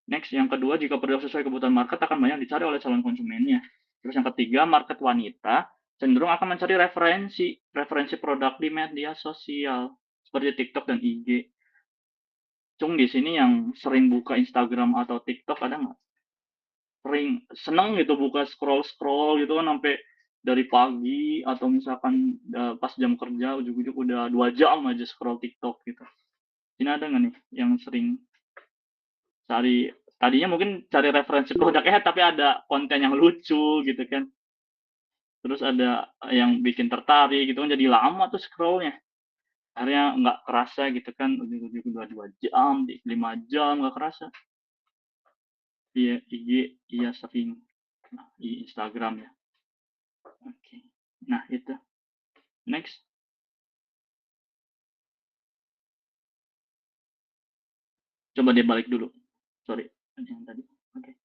next yang kedua, jika produk sesuai kebutuhan market akan banyak dicari oleh calon konsumennya. Terus yang ketiga, market wanita cenderung akan mencari referensi produk di media sosial seperti TikTok dan IG. Cung di sini yang sering buka Instagram atau TikTok ada nggak? Sering seneng gitu buka scroll gitu kan sampai dari pagi atau misalkan pas jam kerja ujung-ujung udah 2 jam aja scroll TikTok gitu. Ini ada nggak nih yang sering tadinya mungkin cari referensi produknya tapi ada konten yang lucu gitu kan. Terus ada yang bikin tertarik gitu kan jadi lama tuh scrollnya. Akhirnya nggak kerasa gitu kan ujung-ujung udah 2 jam, 5 jam nggak kerasa. Iya IG, iya sering. Nah, di Instagram ya. Oke. Nah, itu. Next. Coba dia balik dulu. Sorry, yang tadi. Oke.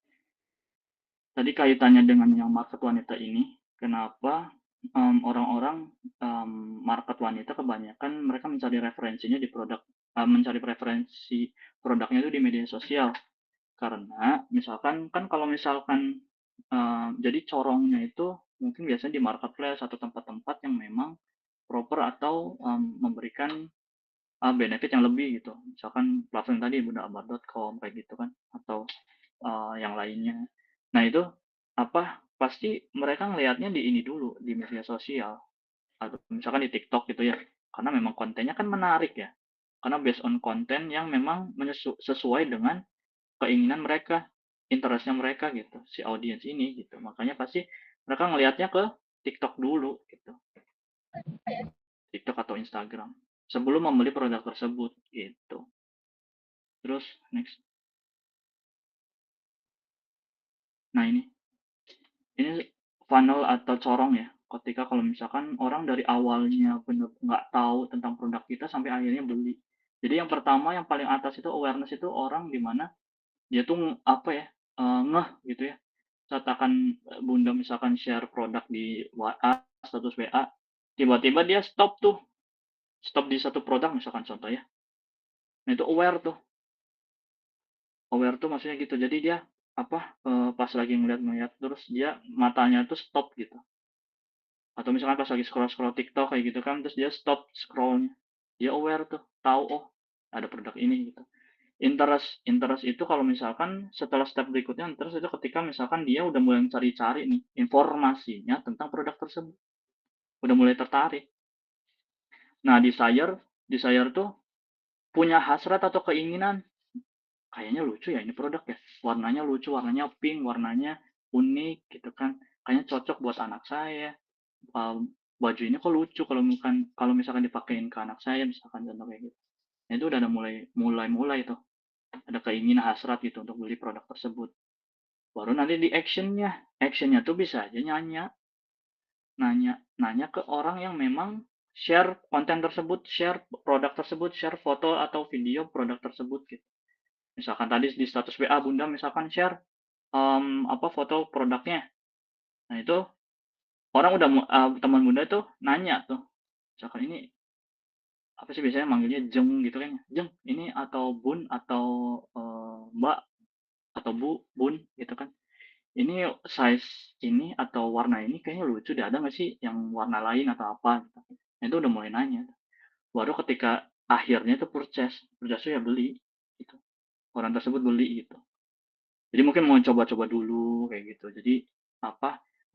Tadi kaitannya dengan yang market wanita ini, kenapa orang-orang market wanita kebanyakan mereka mencari referensinya di produk, mencari preferensi produknya itu di media sosial. Karena misalkan kan kalau misalkan jadi corongnya itu mungkin biasanya di marketplace atau tempat-tempat yang memang proper atau memberikan benefit yang lebih gitu. Misalkan platform tadi bundaambar.com kayak gitu kan atau yang lainnya. Nah, itu pasti mereka ngelihatnya di ini dulu di media sosial atau misalkan di TikTok gitu ya. Karena memang kontennya kan menarik ya. Karena based on konten yang memang sesuai dengan keinginan mereka, interestnya mereka gitu, si audiens ini gitu. Makanya pasti mereka ngelihatnya ke TikTok dulu gitu. TikTok atau Instagram sebelum membeli produk tersebut gitu. Terus next. Nah, ini funnel atau corong ya. Ketika kalau misalkan orang dari awalnya benar nggak tahu tentang produk kita sampai akhirnya beli. Jadi yang pertama yang paling atas itu awareness itu orang di mana dia tuh ngeh gitu ya. Saat akan Bunda misalkan share produk di WA, status WA, tiba-tiba dia stop di satu produk misalkan contoh ya. Nah, itu aware tuh maksudnya gitu. Jadi dia pas lagi ngeliat terus dia matanya tuh stop gitu. Atau misalkan pas lagi scroll TikTok kayak gitu kan, terus dia stop scrollnya. Dia aware tuh, tahu ada produk ini gitu. Interest itu kalau misalkan setelah step berikutnya interest itu ketika misalkan dia udah mulai cari-cari nih informasinya tentang produk tersebut. Udah mulai tertarik. Nah, desire tuh punya hasrat atau keinginan. Kayaknya lucu ya ini produk ya. Warnanya lucu, warnanya pink, warnanya unik gitu kan. Kayaknya cocok buat anak saya. Baju ini kok lucu kalau misalkan dipakein ke anak saya misalkan contoh kayak gitu. Nah, itu udah ada mulai tuh. Ada keinginan hasrat gitu untuk beli produk tersebut. Baru nanti di actionnya tuh bisa aja nanya ke orang yang memang share konten tersebut, share produk tersebut, share foto atau video produk tersebut gitu. Misalkan tadi di status WA Bunda misalkan share foto produknya. Nah, itu orang udah teman Bunda tuh nanya tuh. Misalkan ini apa sih biasanya manggilnya Jeng gitu kan. Jeng, ini atau Bun atau Mbak atau Bun gitu kan. Ini size ini atau warna ini kayaknya lucu deh. Ada nggak sih yang warna lain atau apa? Gitu. Nah, itu udah mulai nanya. Baru ketika akhirnya itu purchase tuh ya beli. Gitu. Orang tersebut beli gitu. Jadi mungkin mau coba-coba dulu kayak gitu. Jadi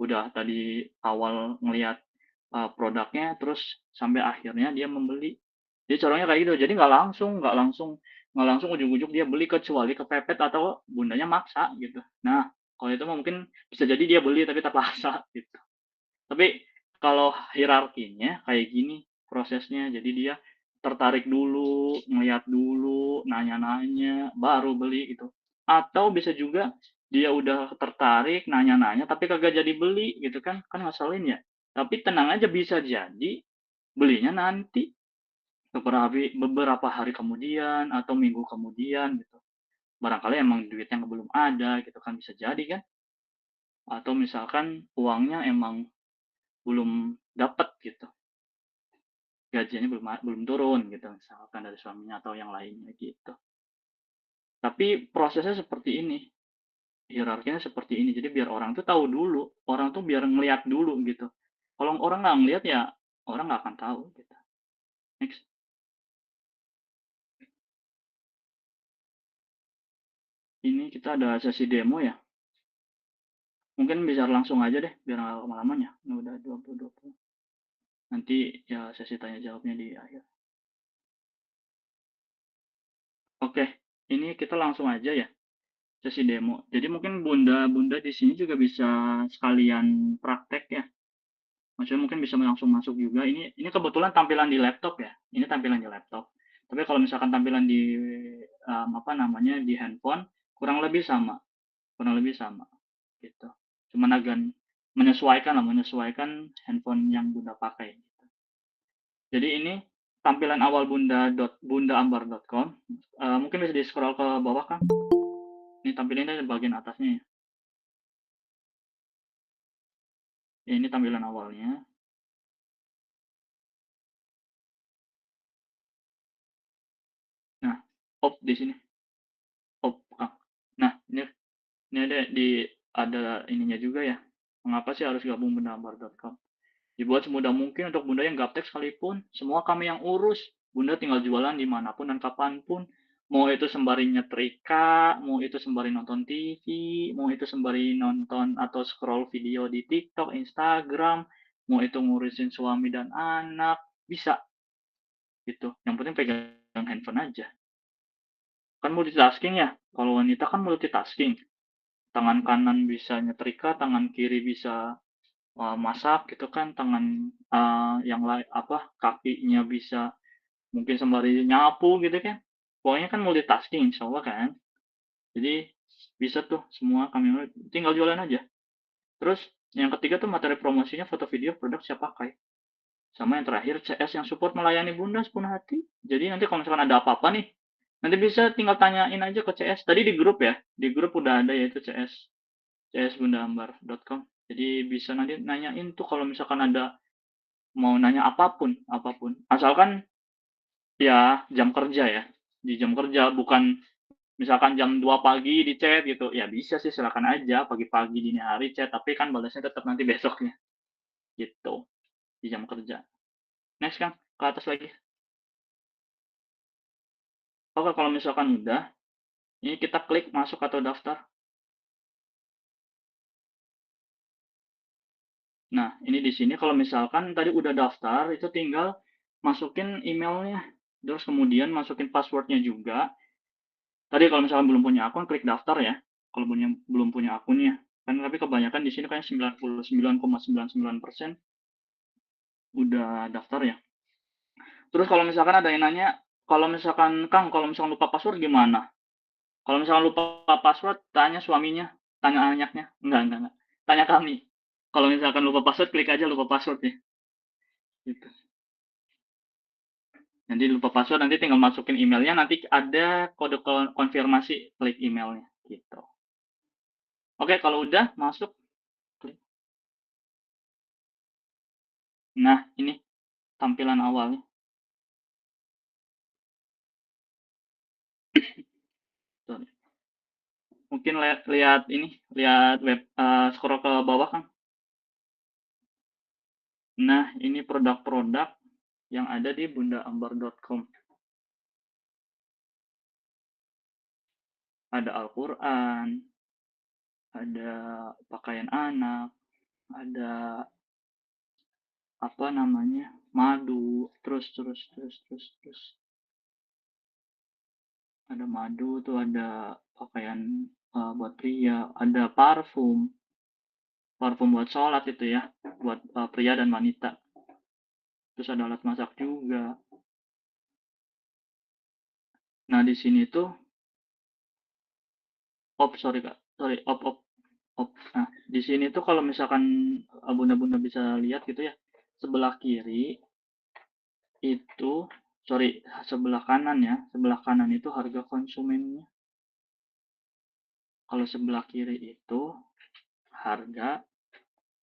udah tadi awal ngelihat produknya terus sampai akhirnya dia membeli. Jadi caranya kayak gitu. Jadi nggak langsung ujung-ujung dia beli kecuali kepepet atau bundanya maksa gitu. Nah, kalau itu mungkin bisa jadi dia beli tapi terpaksa gitu. Tapi kalau hierarkinya kayak gini prosesnya. Jadi dia tertarik dulu, ngeliat dulu, nanya-nanya, baru beli gitu. Atau bisa juga dia udah tertarik, nanya-nanya, tapi kagak jadi beli gitu kan ngeselin ya. Tapi tenang aja bisa jadi belinya nanti beberapa hari kemudian atau minggu kemudian gitu. Barangkali emang duitnya belum ada gitu kan bisa jadi kan. Atau misalkan uangnya emang belum dapat gitu. Gajiannya belum turun gitu misalkan dari suaminya atau yang lainnya gitu. Tapi prosesnya seperti ini. Hierarkinya seperti ini. Jadi biar orang tuh tahu dulu, orang tuh biar ngeliat dulu gitu. Kalau orang nggak ngeliat ya orang nggak akan tahu gitu. Next. Ini kita ada sesi demo ya. Mungkin bisa langsung aja deh biar nggak lama-lama ya. Ini udah 20. Nanti ya sesi tanya jawabnya di akhir. Oke, ini kita langsung aja ya sesi demo. Jadi mungkin bunda-bunda di sini juga bisa sekalian praktek ya. Maksudnya mungkin bisa langsung masuk juga. Ini kebetulan tampilan di laptop ya. Ini tampilan di laptop. Tapi kalau misalkan tampilan di apa namanya di handphone kurang lebih sama, gitu. Cuman agak menyesuaikan handphone yang bunda pakai. Jadi ini tampilan awal bundaambar.com. Mungkin bisa di scroll ke bawah kan? Ini tampilannya di bagian atasnya ya. Ini tampilan awalnya. Nah, di sini. Nah, ini ada ininya juga ya. Mengapa sih harus gabung bundaambar.com? Dibuat semudah mungkin untuk bunda yang gaptek sekalipun. Semua kami yang urus. Bunda tinggal jualan dimanapun dan kapanpun. Mau itu sembari nyetrika, mau itu sembari nonton TV, mau itu sembari nonton atau scroll video di TikTok, Instagram, mau itu ngurusin suami dan anak, bisa. Gitu. Yang penting pegang handphone aja. Kan multitasking ya. Kalau wanita kan multitasking. Tangan kanan bisa nyetrika, tangan kiri bisa masak gitu kan, tangan yang lain kakinya bisa mungkin sembari nyapu gitu kan. Pokoknya kan multitasking insya Allah kan. Jadi bisa tuh semua kami tinggal jualan aja. Terus yang ketiga tuh materi promosinya foto video produk siap pakai. Sama yang terakhir CS yang support melayani bunda sepenuh hati. Jadi nanti kalau misalkan ada apa-apa nih, nanti bisa tinggal tanyain aja ke CS. Tadi di grup ya, di grup udah ada yaitu csbundaambar.com. Jadi bisa nanti nanyain tuh kalau misalkan ada mau nanya apapun. Asalkan ya jam kerja ya. Di jam kerja bukan misalkan jam 2 pagi di chat gitu. Ya bisa sih silakan aja pagi-pagi dini hari chat, tapi kan balasnya tetap nanti besoknya. Gitu. Di jam kerja. Next kan ke atas lagi. Oke, kalau misalkan udah, ini kita klik masuk atau daftar. Nah, ini di sini kalau misalkan tadi udah daftar, itu tinggal masukin emailnya. Terus kemudian masukin passwordnya juga. Tadi kalau misalkan belum punya akun, klik daftar ya. Kalau belum punya akunnya. Kan tapi kebanyakan di sini kayak 99,99% udah daftar ya. Terus kalau misalkan ada yang nanya, kalau misalkan lupa password gimana? Kalau misalkan lupa password, tanya suaminya, tanya anaknya. Enggak. Tanya kami. Kalau misalkan lupa password, klik aja lupa password ya. Gitu. Nanti lupa password, nanti tinggal masukin emailnya, nanti ada kode konfirmasi, klik emailnya. Gitu. Oke, kalau udah masuk. Klik. Nah, ini tampilan awalnya. Mungkin lihat web, scroll ke bawah kan. Nah, ini produk-produk yang ada di bundaambar.com. Ada Al-Quran, ada pakaian anak, ada madu, terus. Ada madu tuh, ada pakaian buat pria, ada parfum buat sholat itu ya, buat pria dan wanita. Terus ada alat masak juga. Nah di sini tuh, Nah di sini tuh kalau misalkan bunda-bunda bisa lihat gitu ya, sebelah kiri itu, sebelah kanan itu harga konsumennya. Kalau sebelah kiri itu harga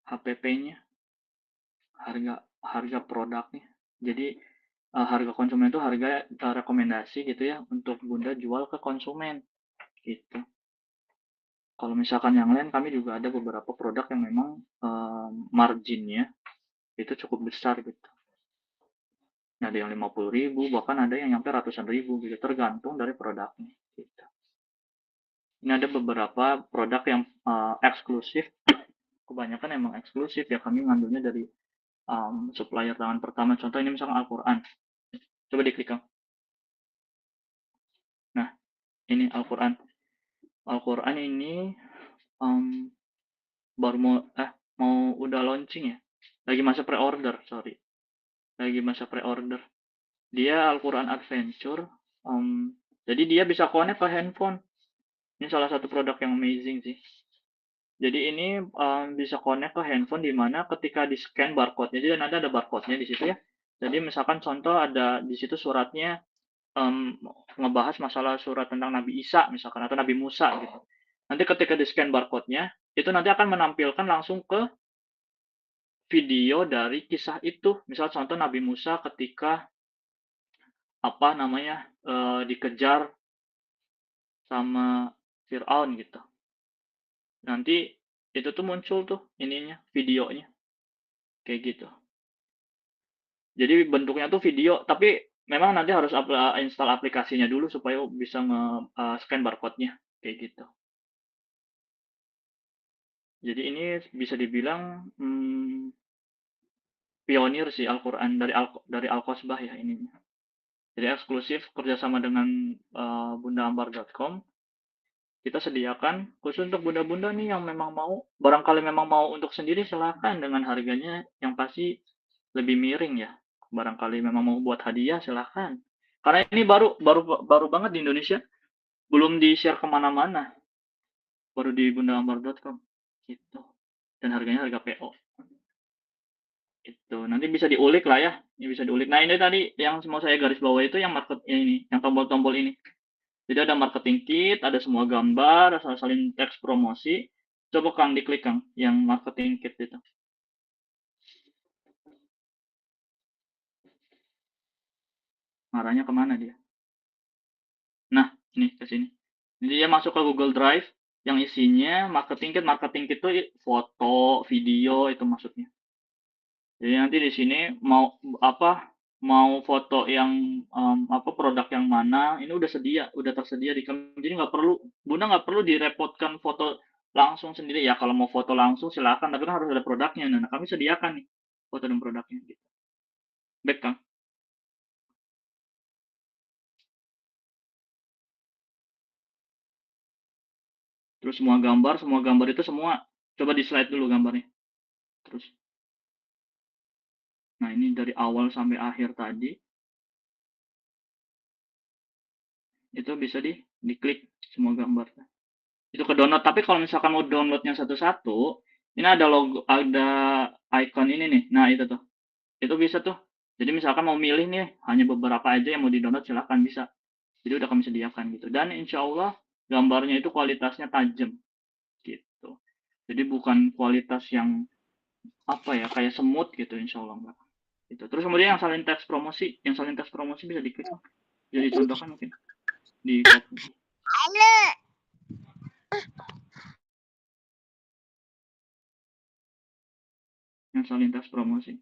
HPP-nya, harga produknya. Jadi harga konsumen itu harga rekomendasi gitu ya untuk bunda jual ke konsumen gitu. Kalau misalkan yang lain, kami juga ada beberapa produk yang memang marginnya itu cukup besar gitu. Ada yang 50.000, bahkan ada yang nyampe ratusan ribu gitu, tergantung dari produknya gitu. Ini ada beberapa produk yang eksklusif, kebanyakan emang eksklusif ya, kami ngambilnya dari supplier tangan pertama. Contoh ini misalkan Al-Quran, coba diklik Kang. Nah ini Al-Quran. Al-Quran ini baru mau udah launching ya, lagi masa pre-order, lagi masa pre-order. Dia Al-Quran Adventure, jadi dia bisa connect ke handphone. Ini salah satu produk yang amazing sih. Jadi ini bisa connect ke handphone, di mana ketika di scan barcode-nya, jadi nanti ada barcode-nya di situ ya. Jadi misalkan contoh ada di situ suratnya ngebahas masalah surat tentang Nabi Isa misalkan, atau Nabi Musa gitu. Nanti ketika di scan barcode-nya, itu nanti akan menampilkan langsung ke video dari kisah itu. Misal contoh Nabi Musa ketika dikejar sama Fir'aun gitu. Nanti itu tuh muncul tuh ininya, videonya. Kayak gitu. Jadi bentuknya tuh video, tapi memang nanti harus install aplikasinya dulu supaya bisa nge-scan barcode-nya. Kayak gitu. Jadi ini bisa dibilang pionir sih Al-Quran dari Al-Qasbah ya ininya. Jadi eksklusif kerjasama dengan bundaambar.com. Kita sediakan khusus untuk bunda-bunda nih yang memang mau, barangkali memang mau untuk sendiri, silahkan dengan harganya yang pasti lebih miring ya. Barangkali memang mau buat hadiah, silahkan. Karena ini baru banget di Indonesia, belum di-share kemana-mana, baru di bundaambar.com gitu. Dan harganya harga PO. Itu nanti bisa diulik lah ya, ini bisa diulik. Nah ini tadi yang mau saya garis bawah itu yang market ini, yang tombol-tombol ini. Jadi ada marketing kit, ada semua gambar, salin teks promosi. Coba Kang diklik Kang, yang marketing kit itu. Arahnya kemana dia? Nah, ini ke sini. Jadi dia masuk ke Google Drive yang isinya marketing kit. Marketing kit itu foto, video itu maksudnya. Jadi nanti di sini mau foto yang produk yang mana, ini udah tersedia di kami. Jadi Bunda nggak perlu direpotkan foto langsung sendiri ya. Kalau mau foto langsung silakan, tapi kan harus ada produknya. Nah, kami sediakan nih foto dan produknya gitu. Baik Kang. Terus semua gambar itu semua coba di slide dulu gambarnya. Terus. Nah, ini dari awal sampai akhir tadi. Itu bisa diklik semua gambar. Itu ke download, tapi kalau misalkan mau downloadnya satu-satu, ini ada logo, ada icon ini nih. Nah, itu tuh. Itu bisa tuh. Jadi misalkan mau milih nih, hanya beberapa aja yang mau di-download, silahkan bisa. Jadi udah kami sediakan gitu. Dan insya Allah gambarnya itu kualitasnya tajam. Gitu. Jadi bukan kualitas yang kayak semut gitu, insya Allah enggak. Gitu. Terus kemudian yang salin teks promosi bisa diklik. Jadi contohkan mungkin di copy. Yang salin teks promosi.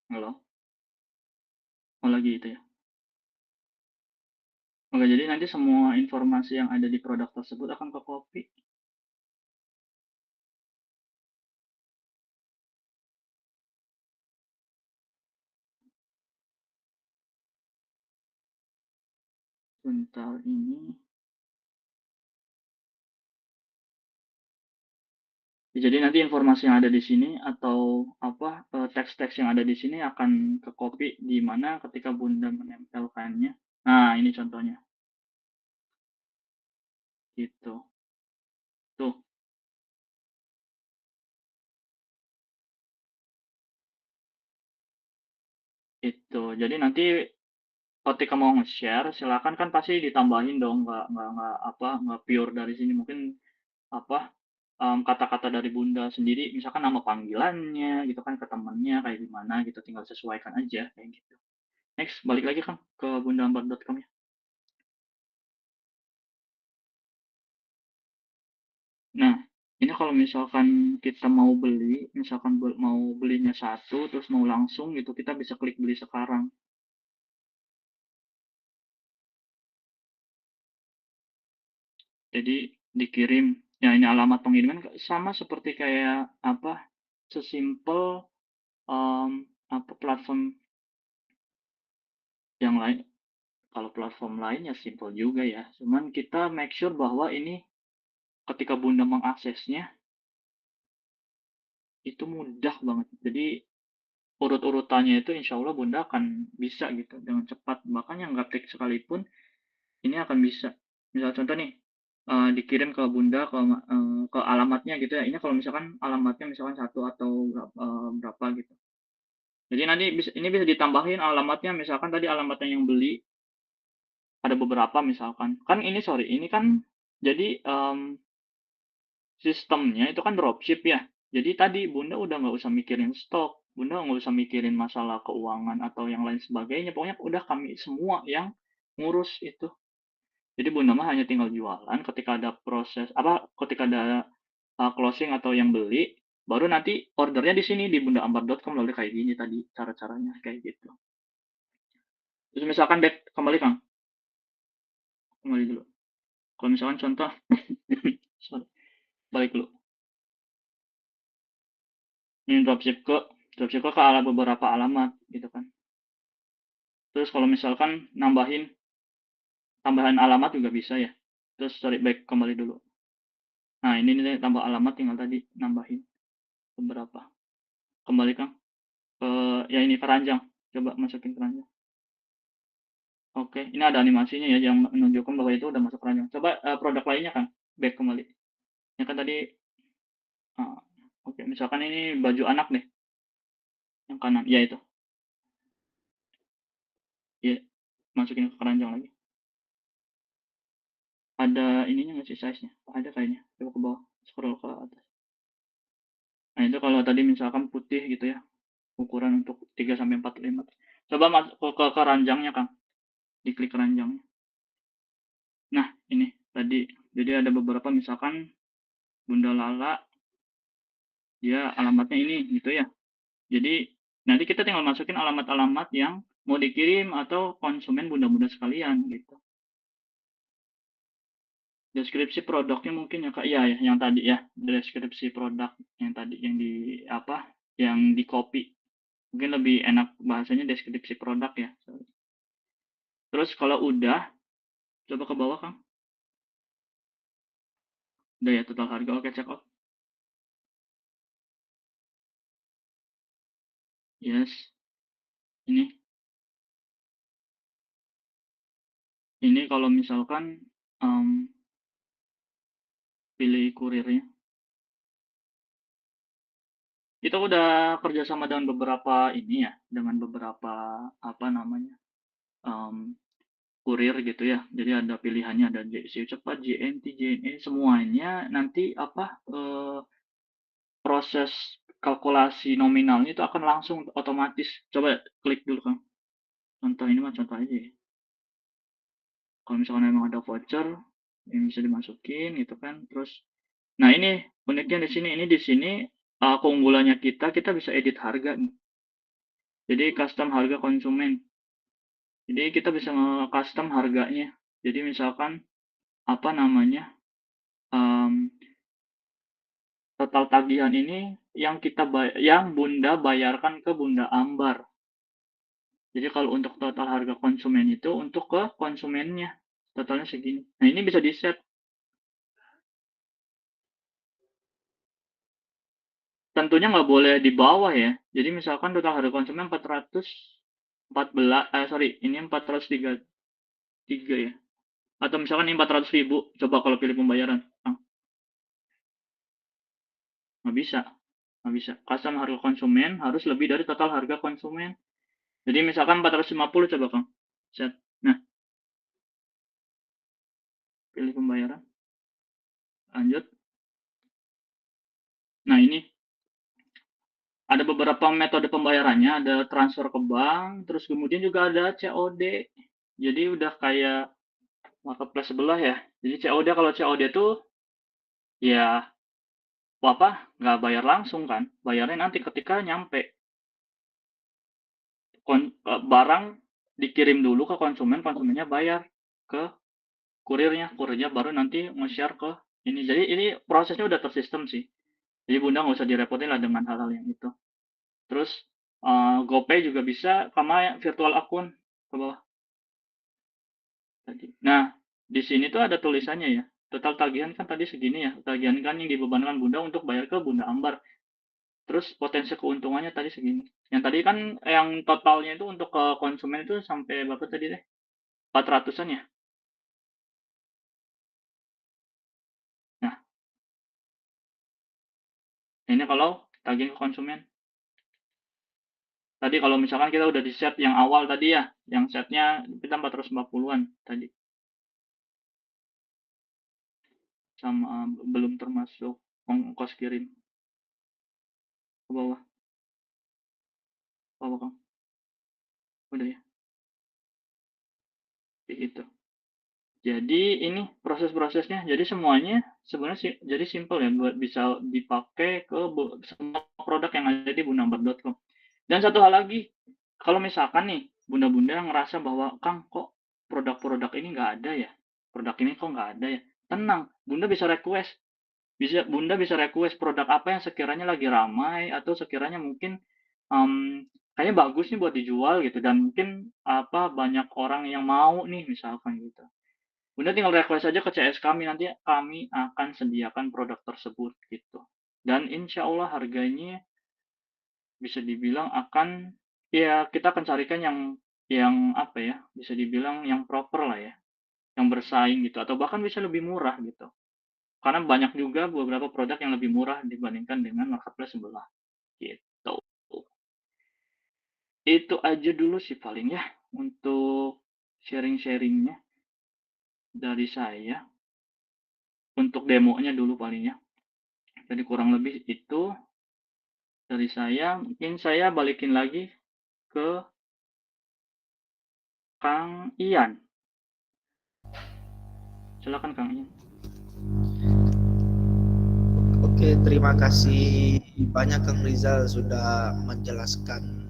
Halo? Oh lagi itu ya. Oke, jadi nanti semua informasi yang ada di produk tersebut akan ke copy. Bentar ini. Jadi nanti informasi yang ada di sini atau teks-teks yang ada di sini akan ke copy di mana ketika Bunda menempelkannya. Nah, ini contohnya. Gitu. Tuh. Itu. Jadi nanti ketika mau nge-share silakan, kan pasti ditambahin dong, nggak pure dari sini, mungkin kata-kata dari Bunda sendiri, misalkan nama panggilannya gitu kan ke temannya kayak gimana gitu, tinggal sesuaikan aja kayak gitu. Next, balik lagi kan ke bundaambar.com ya. Nah, ini kalau misalkan kita mau beli, misalkan mau belinya satu, terus mau langsung gitu, kita bisa klik beli sekarang. Jadi dikirim, ya ini alamat pengiriman sama seperti kayak apa, sesimpel apa platform yang lain. Kalau platform lain ya simple juga ya. Cuman kita make sure bahwa ini ketika Bunda mengaksesnya itu mudah banget. Jadi urut-urutannya itu insya Allah Bunda akan bisa gitu dengan cepat. Bahkan yang nggak klik sekalipun ini akan bisa. Misal contoh nih, dikirim ke Bunda ke alamatnya gitu ya. Ini kalau misalkan alamatnya misalkan satu atau berapa gitu. Jadi nanti ini bisa ditambahin alamatnya, misalkan tadi alamatnya yang beli ada beberapa misalkan. Kan ini kan jadi sistemnya itu kan dropship ya. Jadi tadi Bunda udah nggak usah mikirin stok, Bunda nggak usah mikirin masalah keuangan atau yang lain sebagainya. Pokoknya udah kami semua yang ngurus itu. Jadi Bunda mah hanya tinggal jualan ketika ada proses ketika ada closing atau yang beli, baru nanti ordernya di sini di bundaambar.com lalu kayak gini tadi cara-caranya kayak gitu. Terus misalkan kembali Kang, kembali dulu. Kalau misalkan contoh, sorry, balik dulu. Ini dropship ke beberapa alamat gitu kan. Terus kalau misalkan tambahan alamat juga bisa ya. Terus back kembali dulu. Nah ini nih tambah alamat tinggal tadi nambahin beberapa. Kembali Kang ke ya ini keranjang. Coba masukin keranjang. Oke, ini ada animasinya ya yang menunjukkan bahwa itu udah masuk keranjang. Coba produk lainnya Kang, back kembali. Ini kan tadi oke, misalkan ini baju anak deh. Yang kanan, ya itu. Ya, masukin ke keranjang lagi. Ada ininya nggak sih size-nya? Ada kayaknya. Coba ke bawah, scroll ke atas. Nah, itu kalau tadi misalkan putih gitu ya, ukuran untuk 3 sampai 45. Coba masuk ke keranjangnya, Kang. Diklik keranjangnya. Nah, ini tadi. Jadi ada beberapa misalkan Bunda Lala, dia alamatnya ini gitu ya. Jadi nanti kita tinggal masukin alamat-alamat yang mau dikirim atau konsumen bunda-bunda sekalian gitu. Deskripsi produknya mungkin ya Kak, iya ya yang tadi ya, deskripsi produk yang tadi yang di copy. Mungkin lebih enak bahasanya deskripsi produk ya. Terus kalau udah, coba ke bawah Kang. Udah ya total harga, oke check out. Yes. Ini kalau misalkan pilih kurirnya. Kita udah kerjasama dengan beberapa ini ya, dengan beberapa apa namanya kurir gitu ya. Jadi ada pilihannya, ada JCU cepat, JNT, JNE, semuanya nanti proses kalkulasi nominalnya itu akan langsung otomatis. Coba klik dulu Kang. Contoh ini mah contoh aja ya. Kalau misalkan memang ada voucher yang bisa dimasukin gitu kan, terus nah ini uniknya di sini keunggulannya kita bisa edit harga nih. Jadi custom harga konsumen. Jadi kita bisa nge-custom harganya. Jadi misalkan apa namanya total tagihan ini yang Bunda bayarkan ke Bunda Ambar. Jadi kalau untuk total harga konsumen itu untuk ke konsumennya totalnya segini. Nah ini bisa di set. Tentunya nggak boleh di bawah ya. Jadi misalkan total harga konsumen 403 ya. Atau misalkan ini 400.000. Coba kalau pilih pembayaran. Nggak bisa. Custom harga konsumen harus lebih dari total harga konsumen. Jadi misalkan 450 coba Kang. Set. Nah. Pilih pembayaran. Lanjut. Nah, ini ada beberapa metode pembayarannya, ada transfer ke bank, terus kemudian juga ada COD. Jadi udah kayak marketplace sebelah ya. Jadi COD, kalau COD tuh ya nggak bayar langsung kan, bayarnya nanti ketika nyampe. Barang dikirim dulu ke konsumen, konsumennya bayar ke kurirnya baru nanti nge-share ke ini. Jadi ini prosesnya udah tersistem sih. Jadi Bunda nggak usah direpotin lah dengan hal-hal yang itu. Terus GoPay juga bisa sama virtual akun ke bawah tadi. Nah, di sini tuh ada tulisannya ya. Total tagihan kan tadi segini ya. Tagihan kan yang dibebankan Bunda untuk bayar ke Bunda Ambar. Terus potensi keuntungannya tadi segini. Yang tadi kan yang totalnya itu untuk ke konsumen itu sampai berapa tadi deh? 400-an ya. Nah, ini kalau tagihan ke konsumen. Tadi kalau misalkan kita udah di set yang awal tadi ya, yang setnya kita 440-an tadi. Sama belum termasuk ongkos kirim. Ke bawah. Ke bawah, Kang. Udah ya. Gitu. Jadi ini proses-prosesnya. Jadi semuanya sebenarnya jadi simple ya, buat bisa dipakai ke semua produk yang ada di bundambar.com. Dan satu hal lagi, kalau misalkan nih bunda-bunda ngerasa bahwa Kang kok produk-produk ini nggak ada ya, produk ini kok nggak ada ya, tenang, Bunda bisa request, Bunda bisa request produk apa yang sekiranya lagi ramai atau sekiranya mungkin kayaknya bagus nih buat dijual gitu dan mungkin banyak orang yang mau nih misalkan gitu. Bunda tinggal request aja ke CS kami, nanti kami akan sediakan produk tersebut gitu. Dan insya Allah harganya bisa dibilang akan, ya kita akan carikan yang apa ya, bisa dibilang yang proper lah ya, yang bersaing gitu, atau bahkan bisa lebih murah gitu. Karena banyak juga beberapa produk yang lebih murah dibandingkan dengan marketplace sebelah gitu. Itu aja dulu sih paling ya untuk sharing-sharingnya dari saya. Untuk demonya dulu paling ya. Jadi kurang lebih itu dari saya. Mungkin saya balikin lagi ke Kang Ian. Silakan Kang Ian. Oke, terima kasih banyak Kang Rizal sudah menjelaskan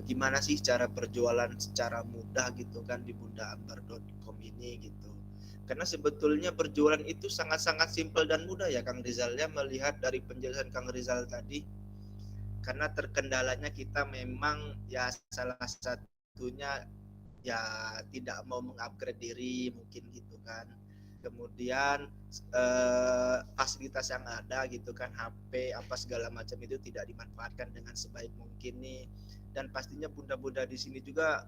gimana sih cara berjualan secara mudah gitu kan di bundaambar.com ini gitu. Karena sebetulnya berjualan itu sangat-sangat simpel dan mudah ya Kang Rizal ya, melihat dari penjelasan Kang Rizal tadi. Karena terkendalanya kita memang ya salah satunya ya tidak mau mengupgrade diri mungkin gitu kan. Kemudian fasilitas yang ada gitu kan, HP apa segala macam itu tidak dimanfaatkan dengan sebaik mungkin nih. Dan pastinya bunda-bunda di sini juga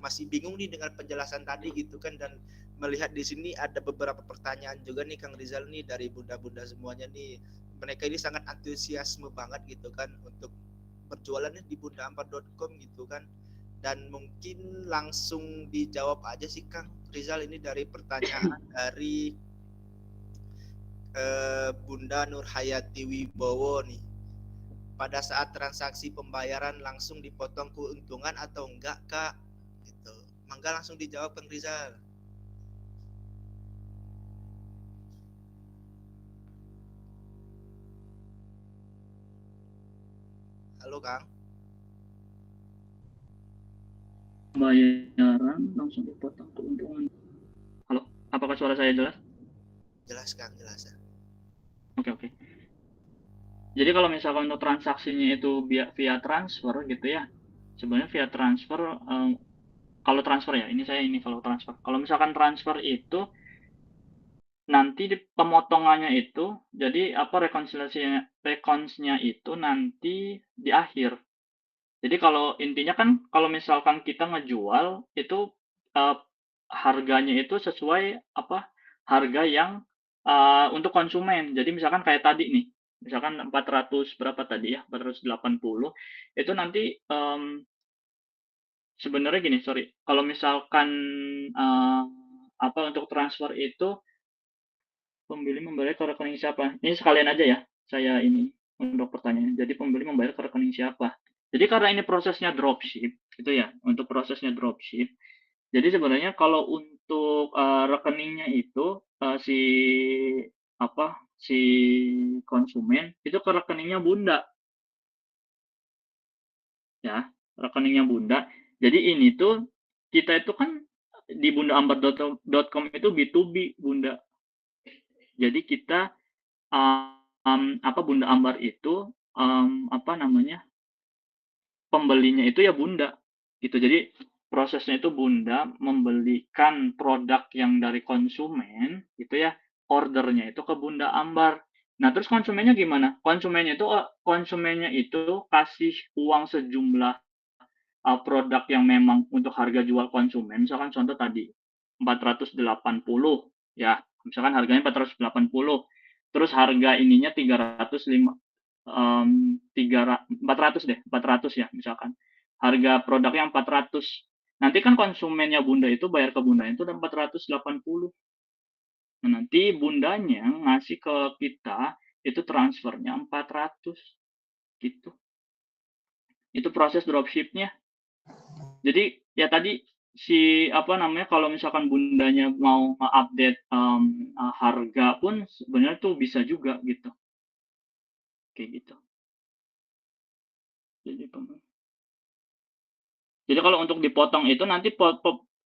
masih bingung nih dengan penjelasan tadi gitu kan, dan melihat di sini ada beberapa pertanyaan juga nih Kang Rizal nih dari bunda-bunda semuanya nih. Mereka ini sangat antusiasme banget gitu kan untuk berjualannya di bundaambar.com gitu kan. Dan mungkin langsung dijawab aja sih Kang Rizal ini dari pertanyaan dari Bunda Nurhayati Wibowo nih. Pada saat transaksi pembayaran langsung dipotong keuntungan atau enggak Kak? Gitu. Mangga langsung dijawab Kang Rizal. Halo Kang. Pembayaran langsung dipotong keuntungan. Halo, apakah suara saya jelas? Jelas Kang, jelas. Oke. Jadi kalau misalkan untuk transaksinya itu via transfer gitu ya, sebenarnya via transfer, kalau transfer ya, ini kalau transfer. Kalau misalkan transfer itu nanti di pemotongannya itu, jadi rekonsnya itu nanti di akhir. Jadi kalau intinya kan kalau misalkan kita ngejual itu harganya itu sesuai harga yang untuk konsumen. Jadi misalkan kayak tadi nih, misalkan 400 berapa tadi ya, 480 itu nanti sebenarnya gini, sorry, kalau misalkan untuk transfer itu pembeli membayar ke rekening siapa? Ini sekalian aja ya, saya ini untuk pertanyaan. Jadi pembeli membayar ke rekening siapa? Jadi karena ini prosesnya dropship, gitu ya, untuk prosesnya dropship. Jadi sebenarnya kalau untuk rekeningnya itu si konsumen itu ke rekeningnya Bunda, ya, rekeningnya Bunda. Jadi ini tuh kita itu kan di bundaambar.com itu B2B Bunda. Jadi kita Bunda Ambar itu apa namanya, pembelinya itu ya Bunda gitu. Jadi prosesnya itu Bunda membelikan produk yang dari konsumen gitu ya, ordernya itu ke Bunda Ambar. Nah, terus konsumennya gimana? Konsumennya itu kasih uang sejumlah produk yang memang untuk harga jual konsumen, misalkan contoh tadi 480 ya, misalkan harganya 480, terus harga ininya 400 deh, 400 ya misalkan. Harga produknya 400. Nanti kan konsumennya Bunda itu bayar ke Bunda itu udah 480. Nah, nanti Bundanya ngasih ke kita itu transfernya 400 gitu. Itu proses dropshipnya. Jadi ya tadi kalau misalkan Bundanya mau update harga pun sebenarnya tuh bisa juga gitu. Kayak gitu. Jadi kalau untuk dipotong itu nanti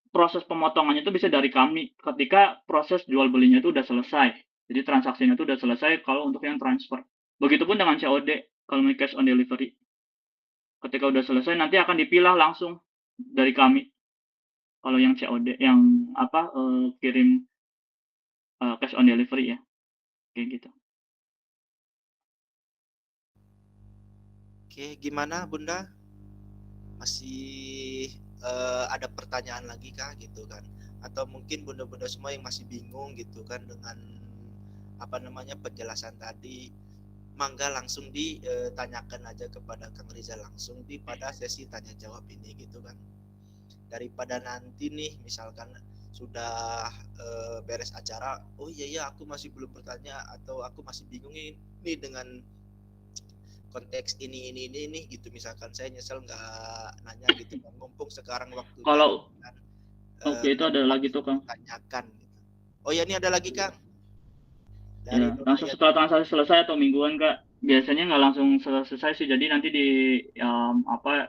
proses pemotongannya itu bisa dari kami ketika proses jual belinya itu udah selesai. Jadi transaksinya itu udah selesai kalau untuk yang transfer. Begitupun dengan COD kalau mau cash on delivery. Ketika udah selesai nanti akan dipilah langsung dari kami. Kalau yang COD yang kirim cash on delivery ya. Kayak gitu. Oke, gimana Bunda? Masih ada pertanyaan lagi kah gitu kan? Atau mungkin bunda-bunda semua yang masih bingung gitu kan dengan penjelasan tadi, mangga langsung ditanyakan aja kepada Kang Rizal langsung pada sesi tanya jawab ini gitu kan. Daripada nanti nih misalkan sudah beres acara, oh iya aku masih belum bertanya atau aku masih bingung ini dengan konteks ini gitu, misalkan saya nyesel nggak nanya gitu kan, mumpung sekarang waktunya Kalau kan, itu ada lagi tuh Kang. tanyakan gitu. Oh ya, ini ada lagi Kang dari Ya, langsung setelah transaksi selesai atau mingguan Kak? Biasanya nggak langsung selesai sih, jadi nanti di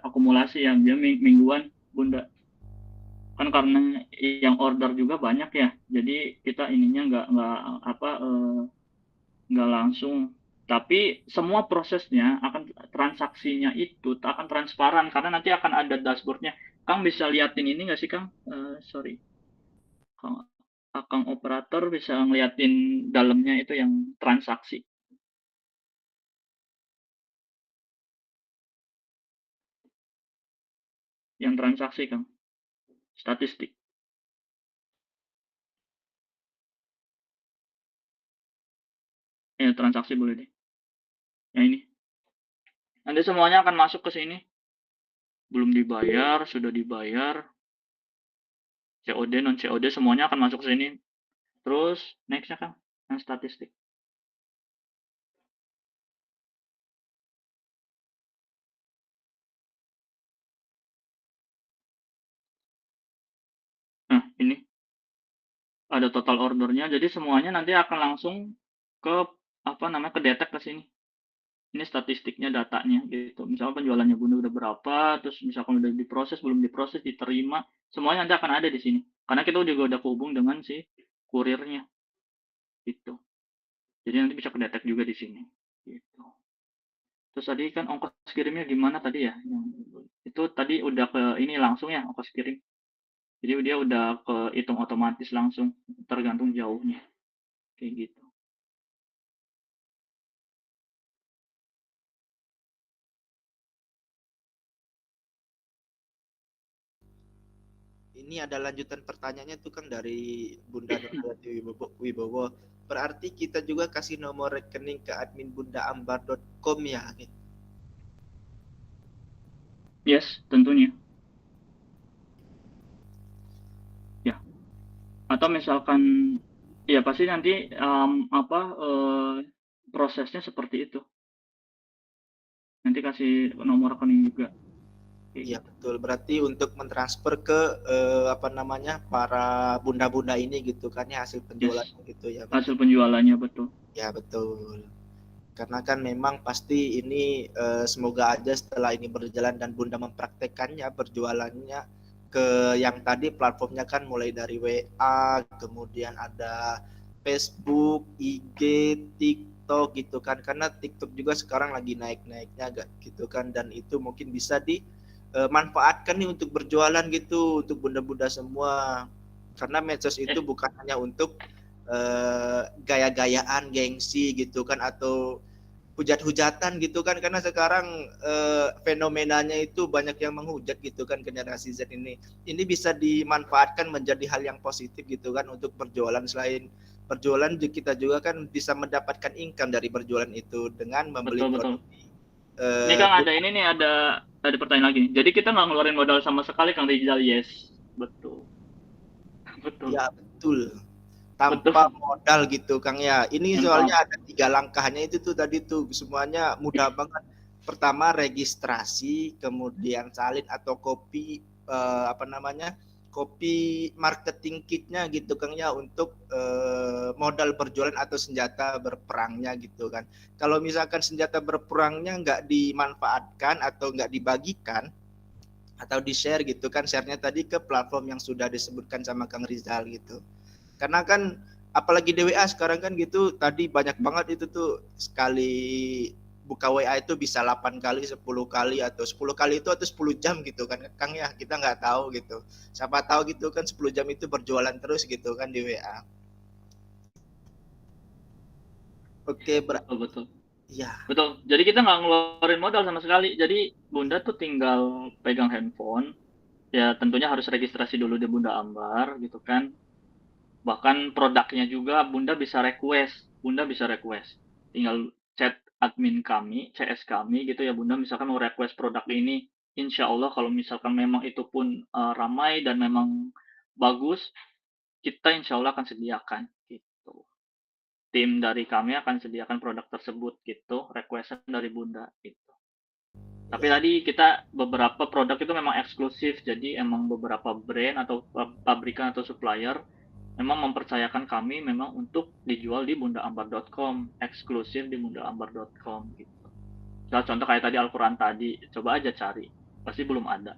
akumulasi ya, dia mingguan Bunda. Kan karena yang order juga banyak ya, jadi kita ininya nggak langsung. Tapi semua prosesnya transaksinya itu akan transparan karena nanti akan ada dashboardnya. Kang bisa liatin ini nggak sih Kang? Sorry, Kang operator bisa ngeliatin dalamnya itu yang transaksi. Yang transaksi Kang, statistik. Ya transaksi boleh deh. Ya ini. Nanti semuanya akan masuk ke sini. Belum dibayar, sudah dibayar. COD, non COD semuanya akan masuk ke sini. Terus next-nya Kang, yang statistik. Nah, ini ada total ordernya. Jadi semuanya nanti akan langsung ke ke detect ke sini. Ini statistiknya, datanya gitu. Misalkan penjualannya Bunda udah berapa, terus misalkan udah diproses, belum diproses, diterima, semuanya nanti akan ada di sini. Karena kita juga udah kehubung dengan si kurirnya. Gitu. Jadi nanti bisa kedetek juga di sini. Gitu. Terus tadi kan ongkos kirimnya gimana tadi ya? Itu tadi udah ke ini langsung ya ongkos kirim. Jadi dia udah kehitung otomatis langsung, tergantung jauhnya. Kayak gitu. Ini ada lanjutan pertanyaannya tuh Kang dari Bunda Nurhayati Wibowo. Berarti kita juga kasih nomor rekening ke admin bundaambar.com ya? Yes, tentunya. Ya. Atau misalkan ya pasti nanti prosesnya seperti itu. Nanti kasih nomor rekening juga. Iya betul. Berarti untuk mentransfer ke para bunda-bunda ini gitu kan ya hasil penjualan gitu ya. Hasil penjualannya betul. Ya betul. Karena kan memang pasti ini semoga aja setelah ini berjalan dan bunda mempraktekannya berjualannya ke yang tadi platformnya kan mulai dari WA, kemudian ada Facebook, IG, TikTok gitu kan. Karena TikTok juga sekarang lagi naik-naiknya gitu kan, dan itu mungkin bisa dimanfaatkan nih untuk berjualan gitu untuk bunda-bunda semua. Karena medsos itu bukan hanya untuk gaya-gayaan, gengsi gitu kan, atau hujat-hujatan gitu kan, karena sekarang fenomenanya itu banyak yang menghujat gitu kan generasi Z ini bisa dimanfaatkan menjadi hal yang positif gitu kan untuk berjualan. Selain berjualan kita juga kan bisa mendapatkan income dari berjualan itu dengan membeli betul. Ini Kang ada ini nih, ada pertanyaan lagi. Jadi kita nggak ngeluarin modal sama sekali Kang Rizal? Yes, betul. Ya betul. Tanpa modal gitu Kang ya. Ini soalnya ada 3 langkahnya itu tuh tadi tuh, semuanya mudah banget. Pertama registrasi, kemudian salin atau copy copy marketing kitnya gitu Kang ya, untuk modal berjualan atau senjata berperangnya gitu kan. Kalau misalkan senjata berperangnya nggak dimanfaatkan atau nggak dibagikan atau di-share gitu kan, share-nya tadi ke platform yang sudah disebutkan sama Kang Rizal gitu. Karena kan apalagi di WA sekarang kan gitu, tadi banyak banget itu tuh, sekali buka WA itu bisa 8 kali, 10 kali, atau 10 kali itu atau 10 jam gitu kan Kang ya, kita nggak tahu gitu. Siapa tahu gitu kan 10 jam itu berjualan terus gitu kan di WA. Oke, betul. Iya. Betul. Jadi kita nggak ngeluarin modal sama sekali. Jadi Bunda tuh tinggal pegang handphone. Ya tentunya harus registrasi dulu di Bunda Ambar gitu kan. Bahkan produknya juga Bunda bisa request. Tinggal chat admin kami, CS kami gitu ya, Bunda misalkan mau request produk ini. Insya Allah kalau misalkan memang itu pun ramai dan memang bagus, kita insya Allah akan sediakan gitu. Tim dari kami akan sediakan produk tersebut gitu, requestan dari Bunda gitu. Tapi tadi kita beberapa produk itu memang eksklusif, jadi emang beberapa brand atau pabrikan atau supplier memang mempercayakan kami memang untuk dijual di bundaambar.com, eksklusif di bundaambar.com gitu. Contoh kayak tadi Al-Quran tadi, coba aja cari, pasti belum ada.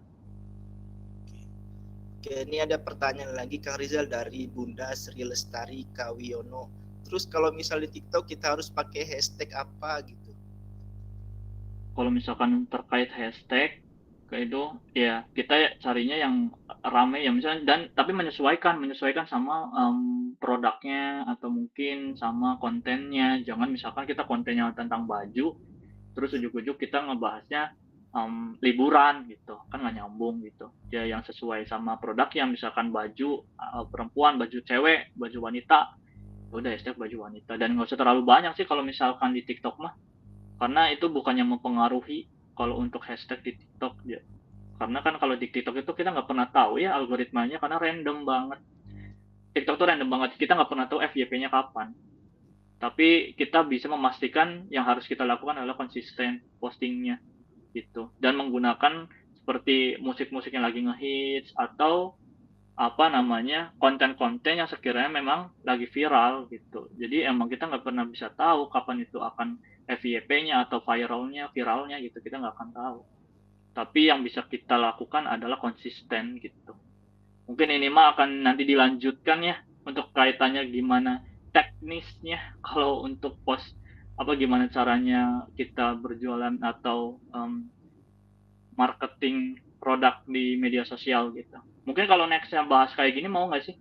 Oke, ini ada pertanyaan lagi Kang Rizal dari Bunda Sri Lestari Kawiono. Terus kalau misalnya di TikTok kita harus pakai hashtag apa gitu? Kalau misalkan terkait hashtag kayak itu ya kita carinya yang rame ya misalnya, dan tapi menyesuaikan sama produknya atau mungkin sama kontennya. Jangan misalkan kita kontennya tentang baju terus ujuk-ujuk kita ngebahasnya liburan gitu kan, nggak nyambung gitu ya. Yang sesuai sama produk, yang misalkan baju perempuan, baju cewek, baju wanita, udah hashtag baju wanita. Dan nggak usah terlalu banyak sih kalau misalkan di TikTok mah, karena itu bukannya mempengaruhi kalau untuk hashtag di TikTok ya. Karena kan kalau di TikTok itu kita nggak pernah tahu ya algoritmanya, karena random banget. TikTok tuh random banget, kita nggak pernah tahu FYP-nya kapan. Tapi kita bisa memastikan yang harus kita lakukan adalah konsisten postingnya gitu, dan menggunakan seperti musik-musik yang lagi ngehits atau konten-konten yang sekiranya memang lagi viral gitu. Jadi emang kita nggak pernah bisa tahu kapan itu akan FYP-nya atau viralnya gitu, kita nggak akan tahu. Tapi yang bisa kita lakukan adalah konsisten gitu. Mungkin ini mah akan nanti dilanjutkan ya untuk kaitannya gimana teknisnya kalau untuk post gimana caranya kita berjualan atau marketing produk di media sosial gitu. Mungkin kalau nextnya bahas kayak gini mau nggak sih?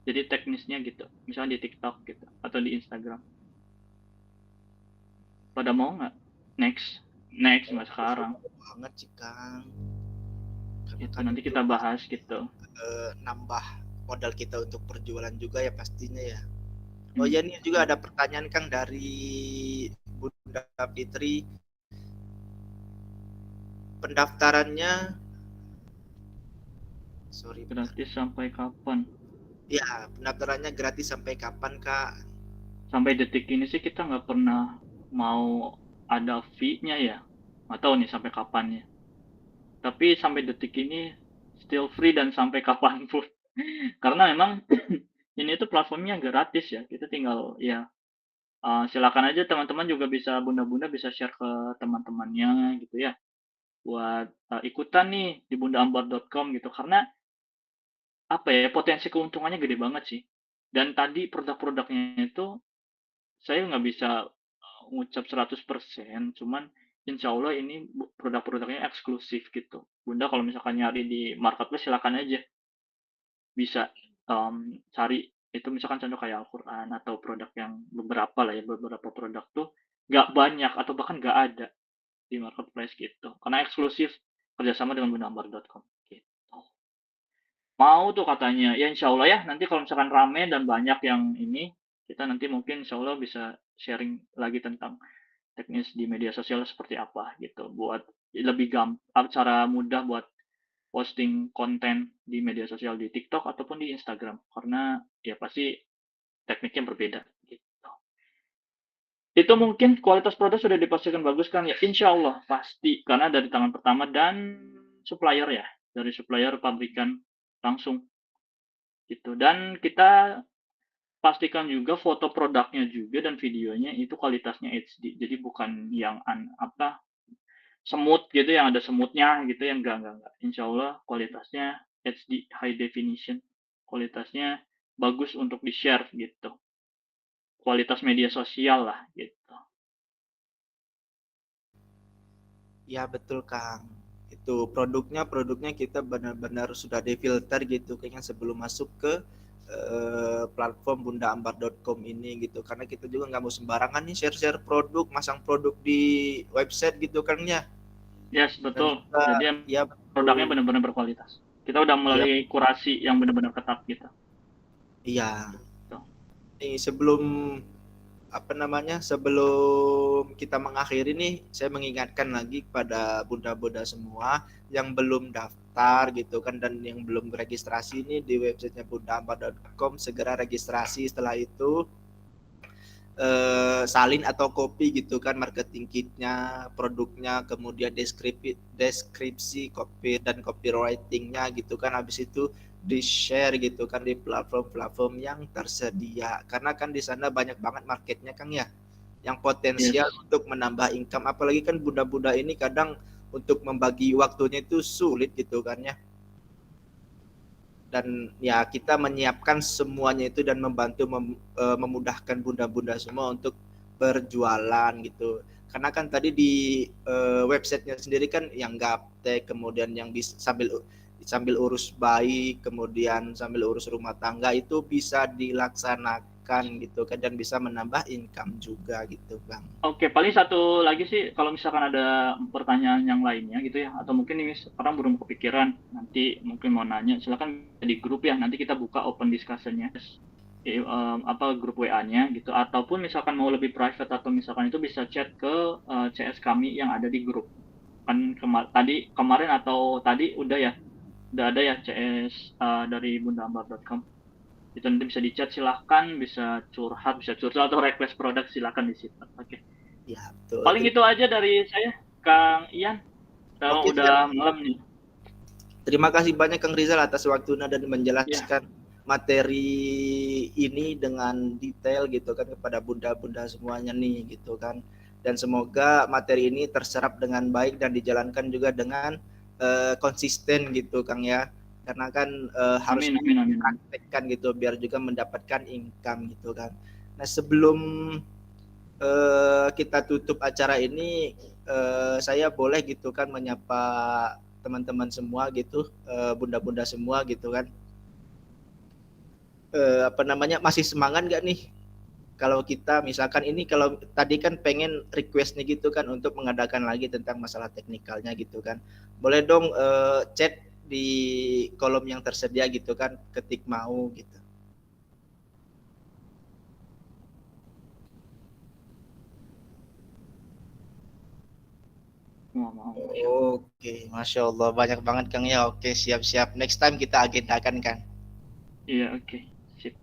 Jadi teknisnya gitu, misalnya di TikTok gitu atau di Instagram. Pada mau nggak? Next nggak sekarang. Banget sih Kang. Itu nanti kita bahas gitu. Nambah modal kita untuk perjualan juga ya pastinya ya. Oh ya, ini juga ada pertanyaan Kang dari Bunda Fitri. Pendaftarannya gratis sampai kapan? Ya, pendaftarannya gratis sampai kapan Kak? sampai detik ini sih kita nggak pernah mau ada fee-nya ya. Nggak tahu nih sampai kapannya. Tapi sampai detik ini still free dan sampai kapanpun. Karena memang ini tuh platformnya gratis ya. Kita tinggal ya silakan aja teman-teman juga bisa bunda-bunda bisa share ke teman-temannya gitu ya. Buat ikutan nih di bundaambar.com gitu. Karena apa ya potensi keuntungannya gede banget sih. Dan tadi produk-produknya itu saya nggak bisa ngucap 100%, cuman insya Allah ini produk-produknya eksklusif gitu. Bunda kalau misalkan nyari di marketplace silakan aja bisa cari itu misalkan contoh kayak Al-Quran atau produk yang beberapa lah ya beberapa produk tuh nggak banyak atau bahkan nggak ada di marketplace gitu karena eksklusif kerjasama dengan bundaambar.com gitu. Mau tuh katanya ya insya Allah ya nanti kalau misalkan rame dan banyak yang ini kita nanti mungkin insya Allah bisa sharing lagi tentang teknis di media sosial seperti apa gitu buat lebih gampang cara mudah buat posting konten di media sosial di TikTok ataupun di Instagram karena ya pasti tekniknya berbeda gitu. Itu mungkin kualitas produk sudah dipastikan bagus kan ya insya Allah pasti karena dari tangan pertama dan supplier ya dari supplier pabrikan langsung gitu dan kita pastikan juga foto produknya juga dan videonya itu kualitasnya HD jadi bukan yang semut gitu yang ada semutnya gitu yang enggak. Insya Allah kualitasnya HD high definition. Kualitasnya bagus untuk di-share gitu. Kualitas media sosial lah gitu. Ya betul Kang. Itu produknya kita benar-benar sudah difilter gitu kayaknya sebelum masuk ke platform bundaambar.com ini gitu. Karena kita juga nggak mau sembarangan nih share-share produk, masang produk di website gitu kan ya. Yes, betul. Juga, Jadi ya produknya benar-benar berkualitas. Kita udah melalui kurasi yang benar-benar ketat gitu. Iya. Tuh. Sebelum sebelum kita mengakhiri nih, saya mengingatkan lagi kepada bunda-bunda semua yang belum daftar gitu kan dan yang belum registrasi nih di websitenya bundaambar.com segera registrasi. Setelah itu salin atau copy gitu kan marketing kitnya, produknya, kemudian deskripsi copy dan copywritingnya gitu kan. Habis itu di share gitu kan di platform-platform yang tersedia karena kan di sana banyak banget marketnya Kang ya yang potensial untuk menambah income. Apalagi kan bunda-bunda ini kadang untuk membagi waktunya itu sulit gitu kan ya. Dan ya kita menyiapkan semuanya itu dan membantu memudahkan bunda-bunda semua untuk berjualan gitu. Karena kan tadi di websitenya sendiri kan yang gaptek, kemudian yang bisa sambil urus bayi, kemudian sambil urus rumah tangga itu bisa dilaksanakan gitu kan dan bisa menambah income juga gitu Bang. Oke, paling satu lagi sih kalau misalkan ada pertanyaan yang lainnya gitu ya atau mungkin ini sekarang belum kepikiran nanti mungkin mau nanya silakan di grup ya nanti kita buka open discussion-nya grup WA-nya gitu ataupun misalkan mau lebih private atau misalkan itu bisa chat ke CS kami yang ada di grup kan kemarin atau tadi udah ada ya CS dari bundaambar.com itu nanti bisa dicat silahkan bisa curhat atau request produk silahkan di situ. Oke. Ya betul. Paling itu aja dari saya Kang Ian. Oke, udah malam nih. Terima kasih banyak Kang Rizal atas waktunya dan menjelaskan materi ini dengan detail gitu kan kepada bunda-bunda semuanya nih gitu kan. Dan semoga materi ini terserap dengan baik dan dijalankan juga dengan konsisten gitu Kang ya. Karena kan harus dipraktekkan gitu biar juga mendapatkan income gitu kan. Nah sebelum kita tutup acara ini saya boleh gitu kan menyapa teman-teman semua gitu, bunda-bunda semua gitu kan. Masih semangat nggak nih? Kalau kita misalkan ini kalau tadi kan pengen requestnya gitu kan untuk mengadakan lagi tentang masalah teknikalnya gitu kan. Boleh dong chat di kolom yang tersedia gitu kan, ketik mau gitu. Oke, Masya Allah banyak banget Kang ya. Oke, siap-siap. Next time kita agendakan Kang. Iya, oke. Sip.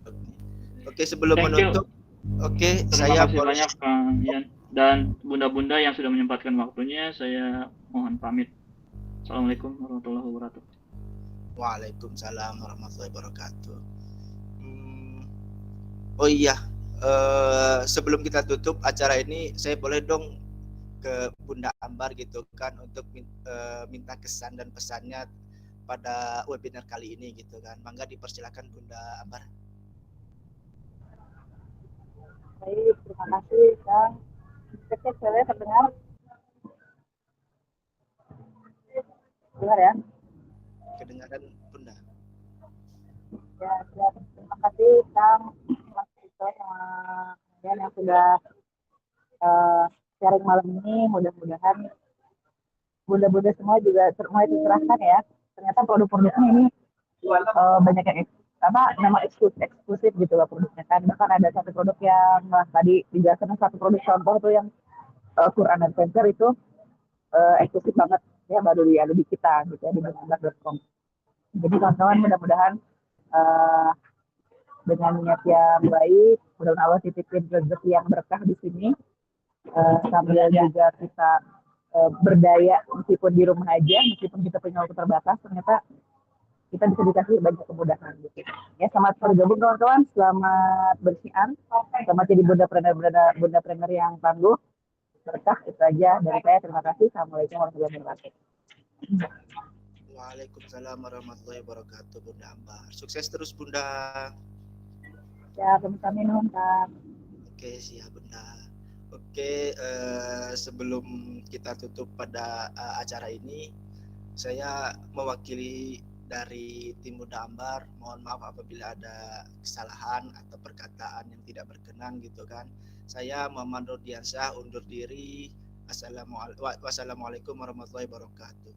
Oke, sebelum menutup Oke, Terima saya kasih boleh. banyak Kang Ian dan bunda-bunda yang sudah menyempatkan waktunya. Saya mohon pamit. Assalamualaikum warahmatullahi wabarakatuh. Waalaikumsalam warahmatullahi wabarakatuh. Oh iya, sebelum kita tutup acara ini, saya boleh dong ke Bunda Ambar gitu kan untuk minta kesan dan pesannya pada webinar kali ini gitu kan. Mangga dipersilakan Bunda Ambar. Baik, terima kasih Kang. Cek saya terdengar. Dengar ya? Kedengaran Bunda. Ya, terima kasih Kang Mas Vito sama kalian yang sudah sharing malam ini. Mudah-mudahan bunda-bunda semua juga mulai tercerahkan ya. Ternyata produk-produknya ini banyak yang nama eksklusif gitu lah produknya kan. Bahkan ada satu produk yang tadi dijelaskan, satu produk contoh tuh yang Quran Adventure itu eksklusif banget ya, baru ada di kita gitu ya, di bundaambar.com. Jadi kawan-kawan, mudah-mudahan dengan niat yang baik, mudah-mudahan Allah titipin rezeki yang berkah di sini, sambil juga kita berdaya meskipun di rumah aja, meskipun kita punya waktu terbatas, ternyata kita bisa dikasih banyak kemudahan gitu. Ya, selamat bergabung kawan-kawan, selamat bersiar, selamat jadi bunda-preneur yang tangguh, berkah. Itu aja dari saya, terima kasih. Assalamualaikum warahmatullahi wabarakatuh. Waalaikumsalam warahmatullahi wabarakatuh Bunda Ambar. Sukses terus Bunda. Ya, kami nuhun Kang. Oke, siap Bunda. Oke, sebelum kita tutup pada acara ini, saya mewakili dari tim Bunda Ambar, mohon maaf apabila ada kesalahan atau perkataan yang tidak berkenan gitu kan. Saya Muhammad Nurdiansyah undur diri. Wassalamualaikum warahmatullahi wabarakatuh.